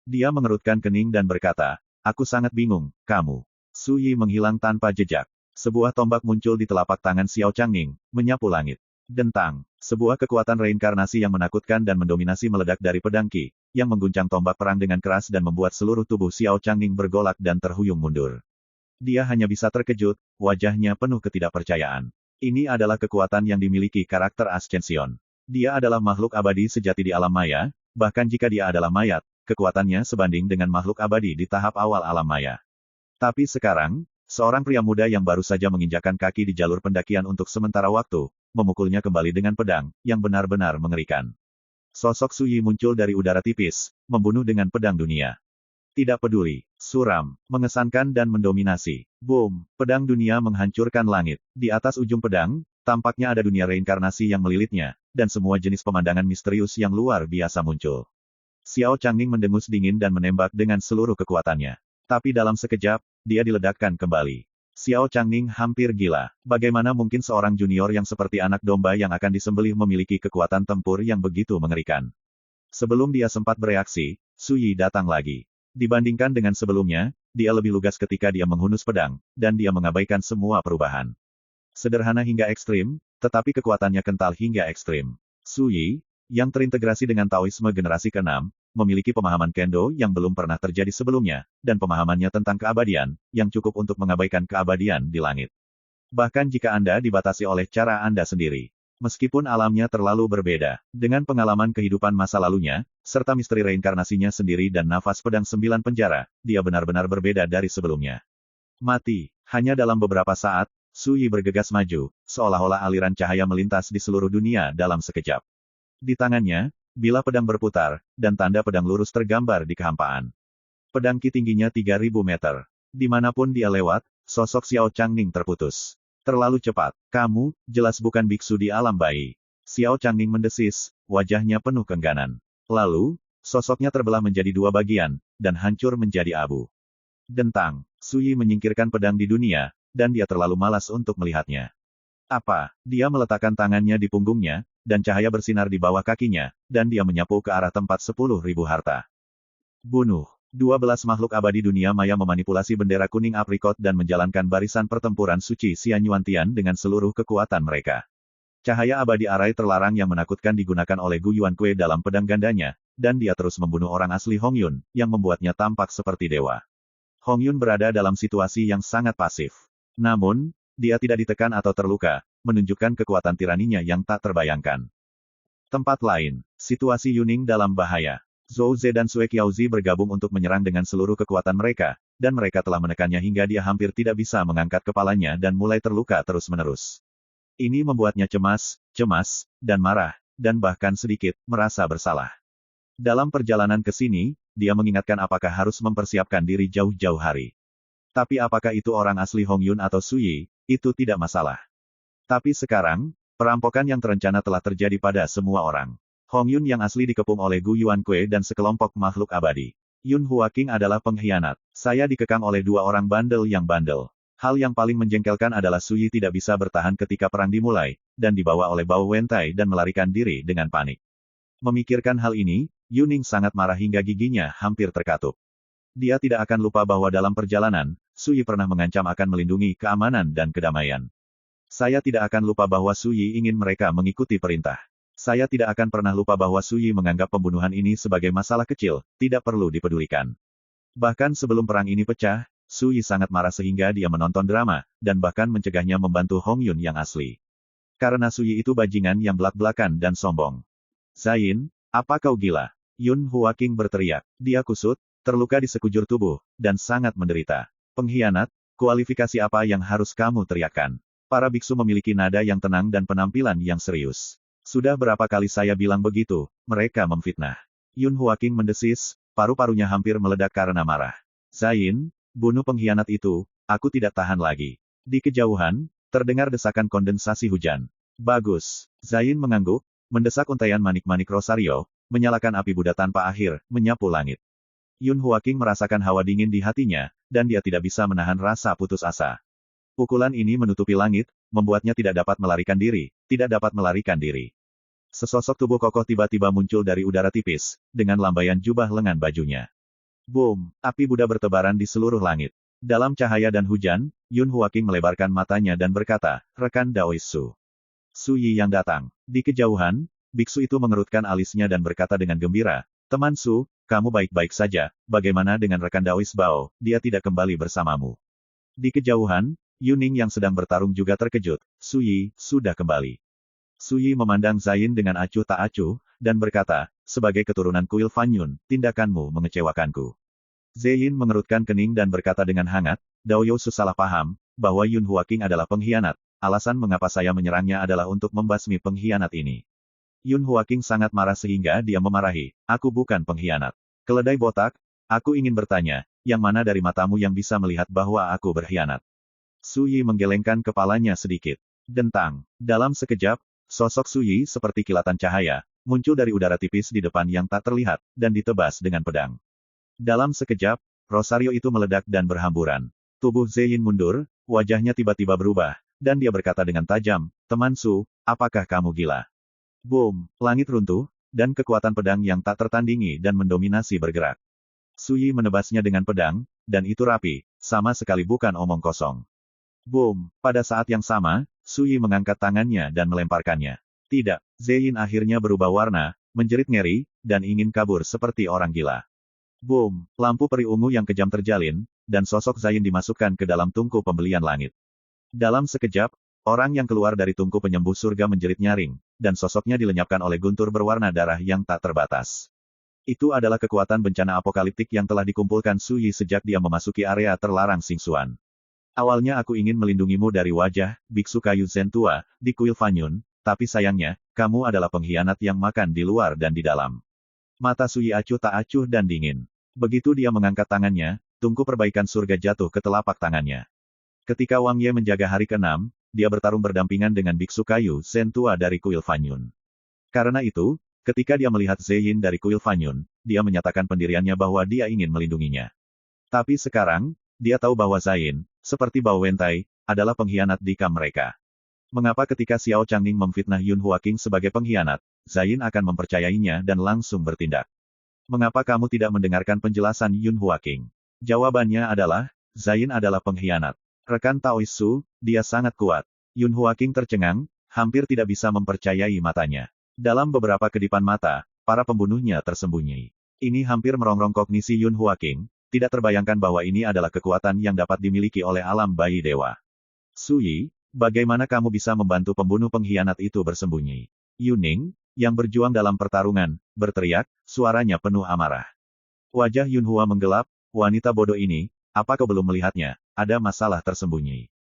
A: Dia mengerutkan kening dan berkata, aku sangat bingung, kamu. Su Yi menghilang tanpa jejak. Sebuah tombak muncul di telapak tangan Xiao Changning, menyapu langit. Dentang, sebuah kekuatan reinkarnasi yang menakutkan dan mendominasi meledak dari pedang Qi, yang mengguncang tombak perang dengan keras dan membuat seluruh tubuh Xiao Changning bergolak dan terhuyung mundur. Dia hanya bisa terkejut, wajahnya penuh ketidakpercayaan. Ini adalah kekuatan yang dimiliki karakter Ascension. Dia adalah makhluk abadi sejati di alam maya, bahkan jika dia adalah mayat, kekuatannya sebanding dengan makhluk abadi di tahap awal alam maya. Tapi sekarang, seorang pria muda yang baru saja menginjakkan kaki di jalur pendakian untuk sementara waktu, memukulnya kembali dengan pedang, yang benar-benar mengerikan. Sosok Su Yi muncul dari udara tipis, membunuh dengan pedang dunia. Tidak peduli, suram, mengesankan dan mendominasi. Boom! Pedang dunia menghancurkan langit. Di atas ujung pedang, tampaknya ada dunia reinkarnasi yang melilitnya, dan semua jenis pemandangan misterius yang luar biasa muncul. Xiao Changning mendengus dingin dan menembak dengan seluruh kekuatannya. Tapi dalam sekejap, dia diledakkan kembali. Xiao Changning hampir gila. Bagaimana mungkin seorang junior yang seperti anak domba yang akan disembelih memiliki kekuatan tempur yang begitu mengerikan? Sebelum dia sempat bereaksi, Su Yi datang lagi. Dibandingkan dengan sebelumnya, dia lebih lugas ketika dia menghunus pedang, dan dia mengabaikan semua perubahan. Sederhana hingga ekstrim, tetapi kekuatannya kental hingga ekstrim. Su Yi, yang terintegrasi dengan Taoisme generasi ke-6, memiliki pemahaman Kendo yang belum pernah terjadi sebelumnya, dan pemahamannya tentang keabadian, yang cukup untuk mengabaikan keabadian di langit. Bahkan jika Anda dibatasi oleh cara Anda sendiri. Meskipun alamnya terlalu berbeda, dengan pengalaman kehidupan masa lalunya, serta misteri reinkarnasinya sendiri dan nafas pedang 9 penjara, dia benar-benar berbeda dari sebelumnya. Mati. Hanya dalam beberapa saat, Su Yi bergegas maju, seolah-olah aliran cahaya melintas di seluruh dunia dalam sekejap. Di tangannya, bilah pedang berputar, dan tanda pedang lurus tergambar di kehampaan. Pedang Qi tingginya 3000 meter. Dimanapun dia lewat, sosok Xiao Changning terputus. Terlalu cepat. Kamu, jelas bukan biksu di alam bayi. Xiao Changning mendesis, wajahnya penuh keengganan. Lalu, sosoknya terbelah menjadi dua bagian, dan hancur menjadi abu. Dentang, Su Yi menyingkirkan pedang di dunia, dan dia terlalu malas untuk melihatnya. Apa? Dia meletakkan tangannya di punggungnya, dan cahaya bersinar di bawah kakinya, dan dia menyapu ke arah tempat 10.000 harta. Bunuh. 12 makhluk abadi dunia maya memanipulasi bendera kuning aprikot dan menjalankan barisan pertempuran suci Xian Yuantian dengan seluruh kekuatan mereka. Cahaya abadi arai terlarang yang menakutkan digunakan oleh Gu Yuankui dalam pedang gandanya, dan dia terus membunuh orang asli Hong Yun, yang membuatnya tampak seperti dewa. Hong Yun berada dalam situasi yang sangat pasif. Namun, dia tidak ditekan atau terluka, menunjukkan kekuatan tiraninya yang tak terbayangkan. Tempat lain, situasi Yuning dalam bahaya. Zhou Ze dan Sui Qiaozi bergabung untuk menyerang dengan seluruh kekuatan mereka, dan mereka telah menekannya hingga dia hampir tidak bisa mengangkat kepalanya dan mulai terluka terus-menerus. Ini membuatnya cemas, dan marah, dan bahkan sedikit merasa bersalah. Dalam perjalanan ke sini, dia mengingatkan apakah harus mempersiapkan diri jauh-jauh hari. Tapi apakah itu orang asli Hong Yun atau Su Yi, itu tidak masalah. Tapi sekarang, perampokan yang terencana telah terjadi pada semua orang. Hong Yun yang asli dikepung oleh Gu Yuankui dan sekelompok makhluk abadi. Yun Huaking adalah pengkhianat. Saya dikekang oleh dua orang bandel yang bandel. Hal yang paling menjengkelkan adalah Su Yi tidak bisa bertahan ketika perang dimulai, dan dibawa oleh Bao Wentai dan melarikan diri dengan panik. Memikirkan hal ini, Yuning sangat marah hingga giginya hampir terkatup. Dia tidak akan lupa bahwa dalam perjalanan, Su Yi pernah mengancam akan melindungi keamanan dan kedamaian. Saya tidak akan lupa bahwa Su Yi ingin mereka mengikuti perintah. Saya tidak akan pernah lupa bahwa Su Yi menganggap pembunuhan ini sebagai masalah kecil, tidak perlu dipedulikan. Bahkan sebelum perang ini pecah, Su Yi sangat marah sehingga dia menonton drama, dan bahkan mencegahnya membantu Hong Yun yang asli. Karena Su Yi itu bajingan yang belak-belakan dan sombong. Zain, apa kau gila? Yun Huaking berteriak. Dia kusut, terluka di sekujur tubuh, dan sangat menderita. Pengkhianat, kualifikasi apa yang harus kamu teriakkan? Para biksu memiliki nada yang tenang dan penampilan yang serius. Sudah berapa kali saya bilang begitu, mereka memfitnah. Yun Huaking mendesis, paru-parunya hampir meledak karena marah. Zain, bunuh pengkhianat itu, aku tidak tahan lagi. Di kejauhan, terdengar desakan kondensasi hujan. Bagus. Zain mengangguk, mendesak untaian manik-manik Rosario, menyalakan api Buddha tanpa akhir, menyapu langit. Yun Huaking merasakan hawa dingin di hatinya, dan dia tidak bisa menahan rasa putus asa. Pukulan ini menutupi langit, membuatnya tidak dapat melarikan diri, tidak dapat melarikan diri. Sesosok tubuh kokoh tiba-tiba muncul dari udara tipis, dengan lambaian jubah lengan bajunya. Boom! Api Buddha bertebaran di seluruh langit. Dalam cahaya dan hujan, Yun Huaking melebarkan matanya dan berkata, rekan Daois Su. Su Yi yang datang. Di kejauhan, biksu itu mengerutkan alisnya dan berkata dengan gembira, teman Su, kamu baik-baik saja, bagaimana dengan rekan Daois Bao, dia tidak kembali bersamamu. Di kejauhan, Yuning yang sedang bertarung juga terkejut, Su Yi, sudah kembali. Su Yi memandang Zain dengan acuh tak acuh, dan berkata, sebagai keturunan kuil Fan Yun, tindakanmu mengecewakanku. Zain mengerutkan kening dan berkata dengan hangat, Dao Yousu salah paham, bahwa Yun Huaking adalah pengkhianat, alasan mengapa saya menyerangnya adalah untuk membasmi pengkhianat ini. Yun Huaking sangat marah sehingga dia memarahi, aku bukan pengkhianat. Keledai botak, aku ingin bertanya, yang mana dari matamu yang bisa melihat bahwa aku berkhianat? Su Yi menggelengkan kepalanya sedikit. Dentang. Dalam sekejap, sosok Su Yi seperti kilatan cahaya, muncul dari udara tipis di depan yang tak terlihat, dan ditebas dengan pedang. Dalam sekejap, Rosario itu meledak dan berhamburan. Tubuh Zain mundur, wajahnya tiba-tiba berubah, dan dia berkata dengan tajam, teman Su, apakah kamu gila? Boom! Langit runtuh, dan kekuatan pedang yang tak tertandingi dan mendominasi bergerak. Su Yi menebasnya dengan pedang, dan itu rapi, sama sekali bukan omong kosong. Boom! Pada saat yang sama, Su Yi mengangkat tangannya dan melemparkannya. Tidak, Zain akhirnya berubah warna, menjerit ngeri, dan ingin kabur seperti orang gila. Boom! Lampu peri ungu yang kejam terjalin, dan sosok Zain dimasukkan ke dalam tungku pembelian langit. Dalam sekejap, orang yang keluar dari tungku penyembuh surga menjerit nyaring, dan sosoknya dilenyapkan oleh guntur berwarna darah yang tak terbatas. Itu adalah kekuatan bencana apokaliptik yang telah dikumpulkan Su Yi sejak dia memasuki area terlarang Xingxuan. Awalnya aku ingin melindungimu dari wajah, biksu kayu Zen tua, di kuil Fan Yun, tapi sayangnya, kamu adalah pengkhianat yang makan di luar dan di dalam. Mata Su Yi acuh tak acuh dan dingin. Begitu dia mengangkat tangannya, tungku perbaikan surga jatuh ke telapak tangannya. Ketika Wang Ye menjaga hari ke-6, dia bertarung berdampingan dengan biksu kayu Zen tua dari kuil Fan Yun. Karena itu, ketika dia melihat Zain dari kuil Fan Yun, dia menyatakan pendiriannya bahwa dia ingin melindunginya. Tapi sekarang, dia tahu bahwa Zain, seperti Bao Wentai, adalah pengkhianat di kamp mereka. Mengapa ketika Xiao Changning memfitnah Yun Huaking sebagai pengkhianat, Zain akan mempercayainya dan langsung bertindak? Mengapa kamu tidak mendengarkan penjelasan Yun Huaking? Jawabannya adalah, Zain adalah pengkhianat. Rekan Taois Su, dia sangat kuat. Yun Huaking tercengang, hampir tidak bisa mempercayai matanya. Dalam beberapa kedipan mata, para pembunuhnya tersembunyi. Ini hampir merongrong kognisi Yun Huaking, tidak terbayangkan bahwa ini adalah kekuatan yang dapat dimiliki oleh alam bayi dewa. Su Yi, bagaimana kamu bisa membantu pembunuh pengkhianat itu bersembunyi? Yuning, yang berjuang dalam pertarungan, berteriak, suaranya penuh amarah. Wajah Yun Hua menggelap, wanita bodoh ini, apa kau belum melihatnya, ada masalah tersembunyi.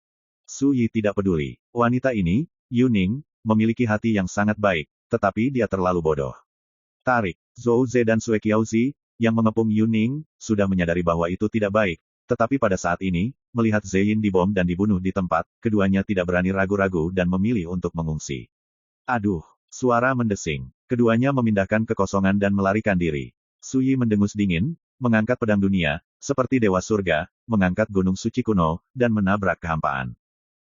A: Su Yi tidak peduli. Wanita ini, Yuning, memiliki hati yang sangat baik, tetapi dia terlalu bodoh. Tarik, Zhou Ze dan Sue Qiaozi, yang mengepung Yuning, sudah menyadari bahwa itu tidak baik, tetapi pada saat ini, melihat Zain dibom dan dibunuh di tempat, keduanya tidak berani ragu-ragu dan memilih untuk mengungsi. Aduh, suara mendesing. Keduanya memindahkan kekosongan dan melarikan diri. Su Yi mendengus dingin, mengangkat pedang dunia, seperti dewa surga, mengangkat gunung suci kuno, dan menabrak kehampaan.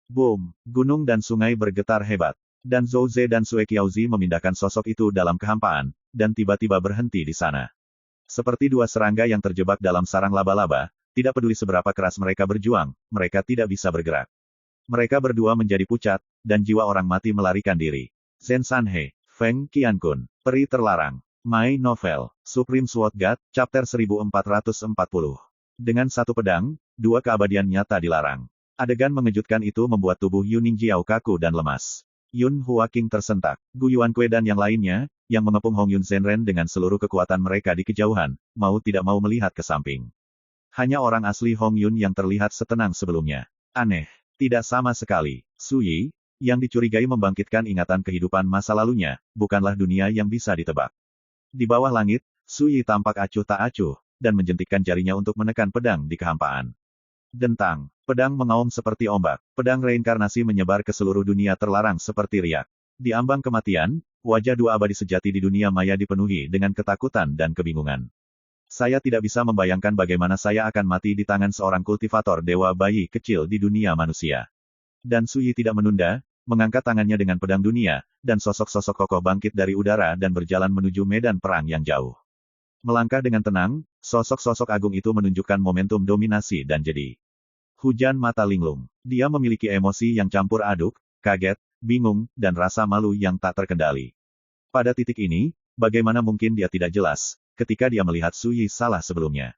A: Boom! Gunung dan sungai bergetar hebat. Dan Zhou Ze dan Sue Qiaozi memindahkan sosok itu dalam kehampaan, dan tiba-tiba berhenti di sana. Seperti dua serangga yang terjebak dalam sarang laba-laba, tidak peduli seberapa keras mereka berjuang, mereka tidak bisa bergerak. Mereka berdua menjadi pucat, dan jiwa orang mati melarikan diri. Zhen Sanhe, Feng Qiankun, Peri Terlarang. My Novel, Supreme Sword God, Chapter 1440. Dengan satu pedang, dua keabadian nyata dilarang. Adegan mengejutkan itu membuat tubuh Yuning Jiao kaku dan lemas. Yun Huaking tersentak. Gu Yuankui dan yang lainnya, yang mengepung Hong Yun Zhenren dengan seluruh kekuatan mereka di kejauhan, mau tidak mau melihat ke samping. Hanya orang asli Hong Yun yang terlihat setenang sebelumnya. Aneh. Tidak sama sekali. Su Yi, yang dicurigai membangkitkan ingatan kehidupan masa lalunya, bukanlah dunia yang bisa ditebak. Di bawah langit, Su Yi tampak acuh tak acuh, dan menjentikkan jarinya untuk menekan pedang di kehampaan. Dentang. Pedang mengaum seperti ombak. Pedang reinkarnasi menyebar ke seluruh dunia terlarang seperti riak. Di ambang kematian, wajah dua abadi sejati di dunia maya dipenuhi dengan ketakutan dan kebingungan. Saya tidak bisa membayangkan bagaimana saya akan mati di tangan seorang kultivator dewa bayi kecil di dunia manusia. Dan Su Yi tidak menunda, mengangkat tangannya dengan pedang dunia, dan sosok-sosok kokoh bangkit dari udara dan berjalan menuju medan perang yang jauh. Melangkah dengan tenang, sosok-sosok agung itu menunjukkan momentum dominasi dan jedi. Hujan mata linglung. Dia memiliki emosi yang campur aduk, kaget, bingung, dan rasa malu yang tak terkendali. Pada titik ini, bagaimana mungkin dia tidak jelas, ketika dia melihat Su Yi salah sebelumnya.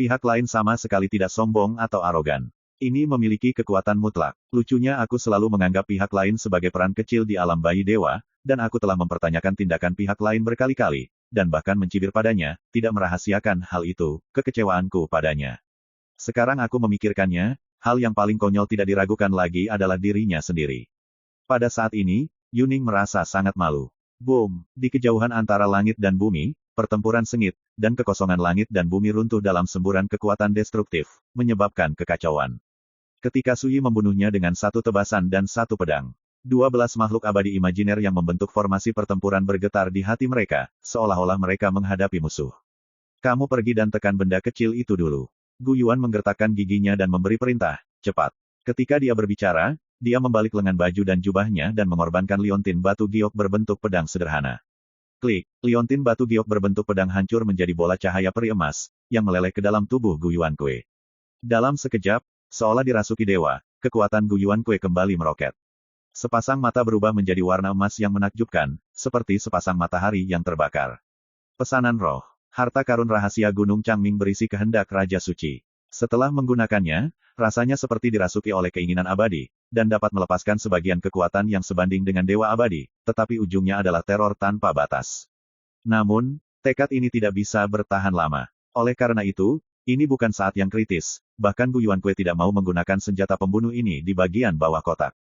A: Pihak lain sama sekali tidak sombong atau arogan. Ini memiliki kekuatan mutlak. Lucunya aku selalu menganggap pihak lain sebagai peran kecil di alam bayi dewa, dan aku telah mempertanyakan tindakan pihak lain berkali-kali, dan bahkan mencibir padanya, tidak merahasiakan hal itu, kekecewaanku padanya. Sekarang aku memikirkannya, hal yang paling konyol tidak diragukan lagi adalah dirinya sendiri. Pada saat ini, Yuning merasa sangat malu. Boom! Di kejauhan antara langit dan bumi, pertempuran sengit, dan kekosongan langit dan bumi runtuh dalam semburan kekuatan destruktif, menyebabkan kekacauan. Ketika Su Yi membunuhnya dengan satu tebasan dan satu pedang, 12 makhluk abadi imajiner yang membentuk formasi pertempuran bergetar di hati mereka, seolah-olah mereka menghadapi musuh. Kamu pergi dan tekan benda kecil itu dulu. Gu Yuan menggertakkan giginya dan memberi perintah, cepat. Ketika dia berbicara, dia membalik lengan baju dan jubahnya dan mengorbankan liontin batu giok berbentuk pedang sederhana. Klik, liontin batu giok berbentuk pedang hancur menjadi bola cahaya peri emas, yang meleleh ke dalam tubuh Gu Yuan Kue. Dalam sekejap, seolah dirasuki dewa, kekuatan Gu Yuan Kue kembali meroket. Sepasang mata berubah menjadi warna emas yang menakjubkan, seperti sepasang matahari yang terbakar. Pesanan roh. Harta karun rahasia Gunung Changming berisi kehendak Raja Suci. Setelah menggunakannya, rasanya seperti dirasuki oleh keinginan abadi, dan dapat melepaskan sebagian kekuatan yang sebanding dengan dewa abadi, tetapi ujungnya adalah teror tanpa batas. Namun, tekad ini tidak bisa bertahan lama. Oleh karena itu, ini bukan saat yang kritis, bahkan Gu Yuan Kue tidak mau menggunakan senjata pembunuh ini di bagian bawah kotak.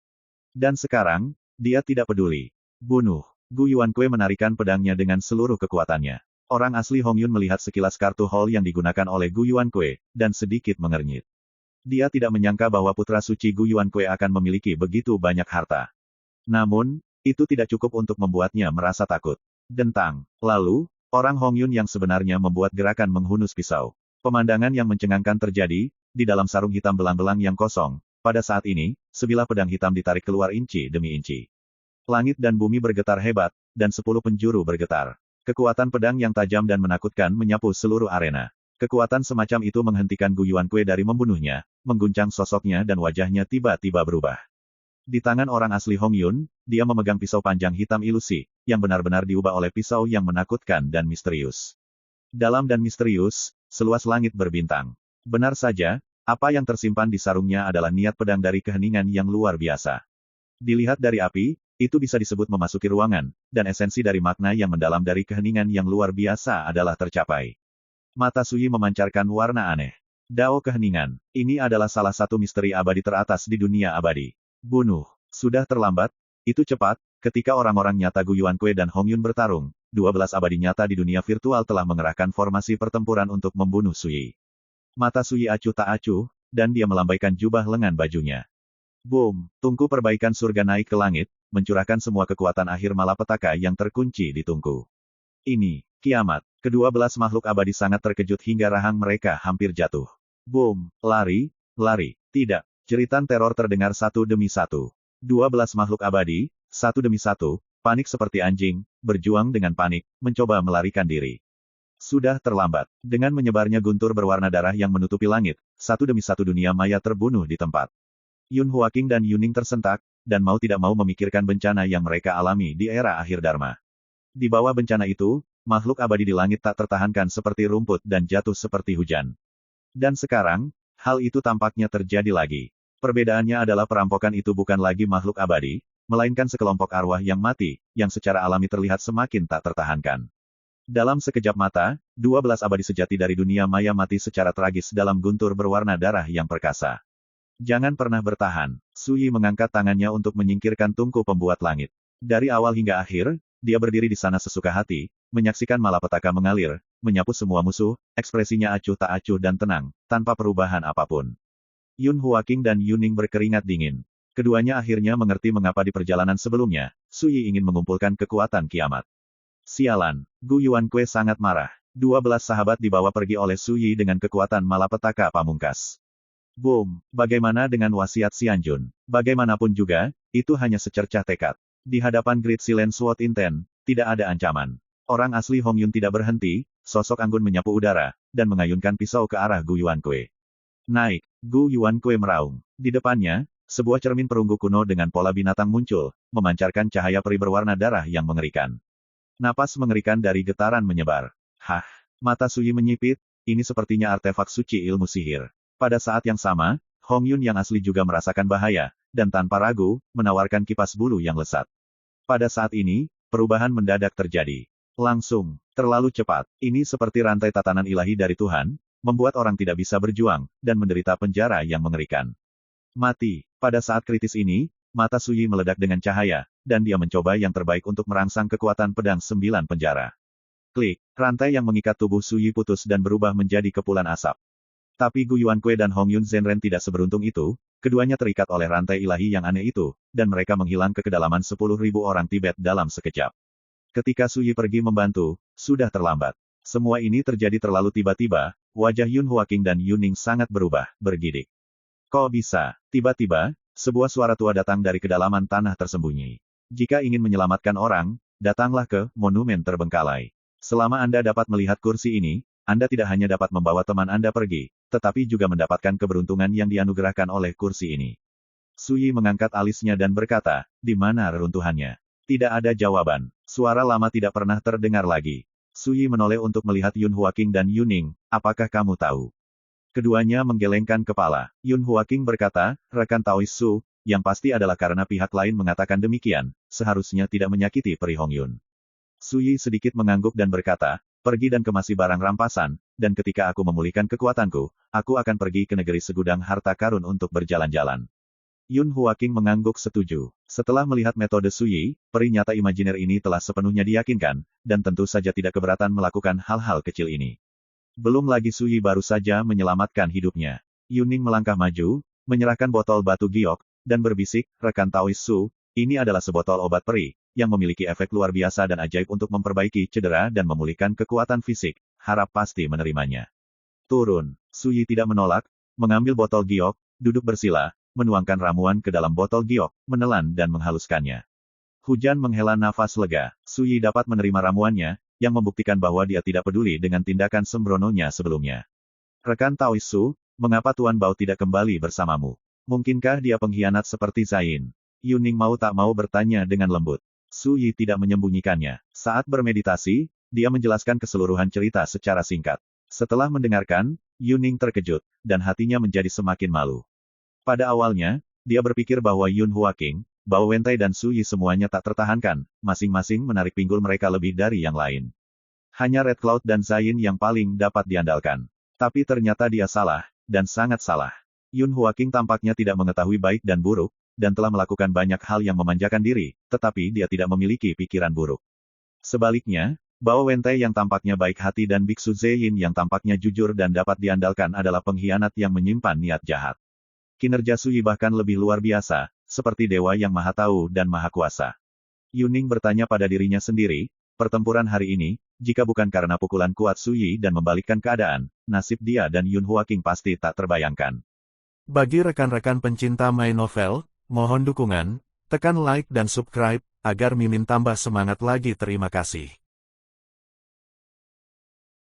A: Dan sekarang, dia tidak peduli. Bunuh. Gu Yuan Kue menarikan pedangnya dengan seluruh kekuatannya. Orang asli Hong Yun melihat sekilas kartu hall yang digunakan oleh Gu Yuan Kue, dan sedikit mengernyit. Dia tidak menyangka bahwa putra suci Gu Yuan Kue akan memiliki begitu banyak harta. Namun, itu tidak cukup untuk membuatnya merasa takut. Dentang. Lalu, orang Hong Yun yang sebenarnya membuat gerakan menghunus pisau. Pemandangan yang mencengangkan terjadi, di dalam sarung hitam belang-belang yang kosong. Pada saat ini, sebilah pedang hitam ditarik keluar inci demi inci. Langit dan bumi bergetar hebat, dan 10 penjuru bergetar. Kekuatan pedang yang tajam dan menakutkan menyapu seluruh arena. Kekuatan semacam itu menghentikan Gu Yuan Kue dari membunuhnya, mengguncang sosoknya dan wajahnya tiba-tiba berubah. Di tangan orang asli Hong Yun, dia memegang pisau panjang hitam ilusi, yang benar-benar diubah oleh pisau yang menakutkan dan misterius. Dalam dan misterius, seluas langit berbintang. Benar saja, apa yang tersimpan di sarungnya adalah niat pedang dari keheningan yang luar biasa. Dilihat dari api, itu bisa disebut memasuki ruangan, dan esensi dari makna yang mendalam dari keheningan yang luar biasa adalah tercapai. Mata Su Yi memancarkan warna aneh. Dao keheningan. Ini adalah salah satu misteri abadi teratas di dunia abadi. Bunuh. Sudah terlambat. Itu cepat, ketika orang-orang nyata Gu Yuan Kue dan Hong Yun bertarung, 12 abadi nyata di dunia virtual telah mengerahkan formasi pertempuran untuk membunuh Su Yi. Mata Su Yi acuh tak acuh, dan dia melambaikan jubah lengan bajunya. Boom! Tungku perbaikan surga naik ke langit, mencurahkan semua kekuatan akhir malapetaka yang terkunci di tungku. Ini, kiamat. Kedua-belas makhluk abadi sangat terkejut hingga rahang mereka hampir jatuh. Boom! Lari, lari. Tidak. Jeritan teror terdengar satu demi satu. 12 makhluk abadi, satu demi satu, panik seperti anjing, berjuang dengan panik, mencoba melarikan diri. Sudah terlambat. Dengan menyebarnya guntur berwarna darah yang menutupi langit, satu demi satu dunia maya terbunuh di tempat. Yun Huaking dan Yuning tersentak, dan mau tidak mau memikirkan bencana yang mereka alami di era akhir Dharma. Di bawah bencana itu, makhluk abadi di langit tak tertahankan seperti rumput dan jatuh seperti hujan. Dan sekarang, hal itu tampaknya terjadi lagi. Perbedaannya adalah perampokan itu bukan lagi makhluk abadi, melainkan sekelompok arwah yang mati, yang secara alami terlihat semakin tak tertahankan. Dalam sekejap mata, 12 abadi sejati dari dunia maya mati secara tragis dalam guntur berwarna darah yang perkasa. Jangan pernah bertahan. Suyi mengangkat tangannya untuk menyingkirkan tungku pembuat langit. Dari awal hingga akhir, dia berdiri di sana sesuka hati, menyaksikan malapetaka mengalir, menyapu semua musuh, ekspresinya acuh tak acuh dan tenang, tanpa perubahan apapun. Yun Huaking dan Yuning berkeringat dingin. Keduanya akhirnya mengerti mengapa di perjalanan sebelumnya, Suyi ingin mengumpulkan kekuatan kiamat. Sialan, Gu Yuankui sangat marah. 12 sahabat dibawa pergi oleh Suyi dengan kekuatan malapetaka pamungkas. Boom, bagaimana dengan wasiat Xianjun? Bagaimanapun juga, itu hanya secercah tekad. Di hadapan Great Silent Sword Intent, tidak ada ancaman. Orang asli Hong Yun tidak berhenti, sosok anggun menyapu udara, dan mengayunkan pisau ke arah Gu Yuankui. Naik, Gu Yuankui meraung. Di depannya, sebuah cermin perunggu kuno dengan pola binatang muncul, memancarkan cahaya peri berwarna darah yang mengerikan. Napas mengerikan dari getaran menyebar. Hah, mata Suyi menyipit, ini sepertinya artefak suci ilmu sihir. Pada saat yang sama, Hong Yun yang asli juga merasakan bahaya, dan tanpa ragu, menawarkan kipas bulu yang lesat. Pada saat ini, perubahan mendadak terjadi. Langsung, terlalu cepat. Ini seperti rantai tatanan ilahi dari Tuhan, membuat orang tidak bisa berjuang, dan menderita penjara yang mengerikan. Mati. Pada saat kritis ini, mata Suyi meledak dengan cahaya, dan dia mencoba yang terbaik untuk merangsang kekuatan pedang 9 penjara. Klik, rantai yang mengikat tubuh Suyi putus dan berubah menjadi kepulan asap. Tapi Gu Yuankui dan Hong Yun Zhenren tidak seberuntung itu, keduanya terikat oleh rantai ilahi yang aneh itu, dan mereka menghilang ke kedalaman 10.000 orang Tibet dalam sekejap. Ketika Suyi pergi membantu, sudah terlambat. Semua ini terjadi terlalu tiba-tiba, wajah Yun Huaking dan Yuning sangat berubah, bergidik. Kok bisa? Tiba-tiba, sebuah suara tua datang dari kedalaman tanah tersembunyi. Jika ingin menyelamatkan orang, datanglah ke monumen terbengkalai. Selama Anda dapat melihat kursi ini, Anda tidak hanya dapat membawa teman Anda pergi, tetapi juga mendapatkan keberuntungan yang dianugerahkan oleh kursi ini. Suyi mengangkat alisnya dan berkata, di mana reruntuhannya? Tidak ada jawaban. Suara lama tidak pernah terdengar lagi. Suyi menoleh untuk melihat Yun Huaking dan Yuning, apakah kamu tahu? Keduanya menggelengkan kepala. Yun Huaking berkata, rekan Taois Su, yang pasti adalah karena pihak lain mengatakan demikian, seharusnya tidak menyakiti peri Hong Yun. Suyi sedikit mengangguk dan berkata, pergi dan kemasi barang rampasan, dan ketika aku memulihkan kekuatanku, aku akan pergi ke negeri segudang harta karun untuk berjalan-jalan. Yun Huaking mengangguk setuju. Setelah melihat metode Suyi, peri nyata imajiner ini telah sepenuhnya diyakinkan, dan tentu saja tidak keberatan melakukan hal-hal kecil ini. Belum lagi Suyi baru saja menyelamatkan hidupnya. Yuning melangkah maju, menyerahkan botol batu giok, dan berbisik, rekan Taois Su, ini adalah sebotol obat peri, yang memiliki efek luar biasa dan ajaib untuk memperbaiki cedera dan memulihkan kekuatan fisik, harap pasti menerimanya. Turun. Suyi tidak menolak, mengambil botol giok, duduk bersila, menuangkan ramuan ke dalam botol giok, menelan dan menghaluskannya. Hujan menghela nafas lega. Suyi dapat menerima ramuannya, yang membuktikan bahwa dia tidak peduli dengan tindakan sembrononya sebelumnya. Rekan Taois Su, mengapa Tuan Bao tidak kembali bersamamu? Mungkinkah dia pengkhianat seperti Zain? Yuning mau tak mau bertanya dengan lembut. Suyi tidak menyembunyikannya. Saat bermeditasi, dia menjelaskan keseluruhan cerita secara singkat. Setelah mendengarkan, Yuning terkejut, dan hatinya menjadi semakin malu. Pada awalnya, dia berpikir bahwa Yun Huaking, Bao Wentai dan Suyi semuanya tak tertahankan, masing-masing menarik pinggul mereka lebih dari yang lain. Hanya Red Cloud dan Zain yang paling dapat diandalkan. Tapi ternyata dia salah, dan sangat salah. Yun Huaking tampaknya tidak mengetahui baik dan buruk, dan telah melakukan banyak hal yang memanjakan diri, tetapi dia tidak memiliki pikiran buruk. Sebaliknya, Bao Wentai yang tampaknya baik hati dan Biksu Zain yang tampaknya jujur dan dapat diandalkan adalah pengkhianat yang menyimpan niat jahat. Kinerja Suyi bahkan lebih luar biasa, seperti dewa yang maha tahu dan maha kuasa. Yuning bertanya pada dirinya sendiri, pertempuran hari ini, jika bukan karena pukulan kuat Suyi dan membalikkan keadaan, nasib dia dan Yun Huaking pasti tak terbayangkan. Bagi rekan-rekan pencinta My Novel, mohon dukungan, tekan like dan subscribe, agar Mimin tambah semangat lagi. Terima kasih.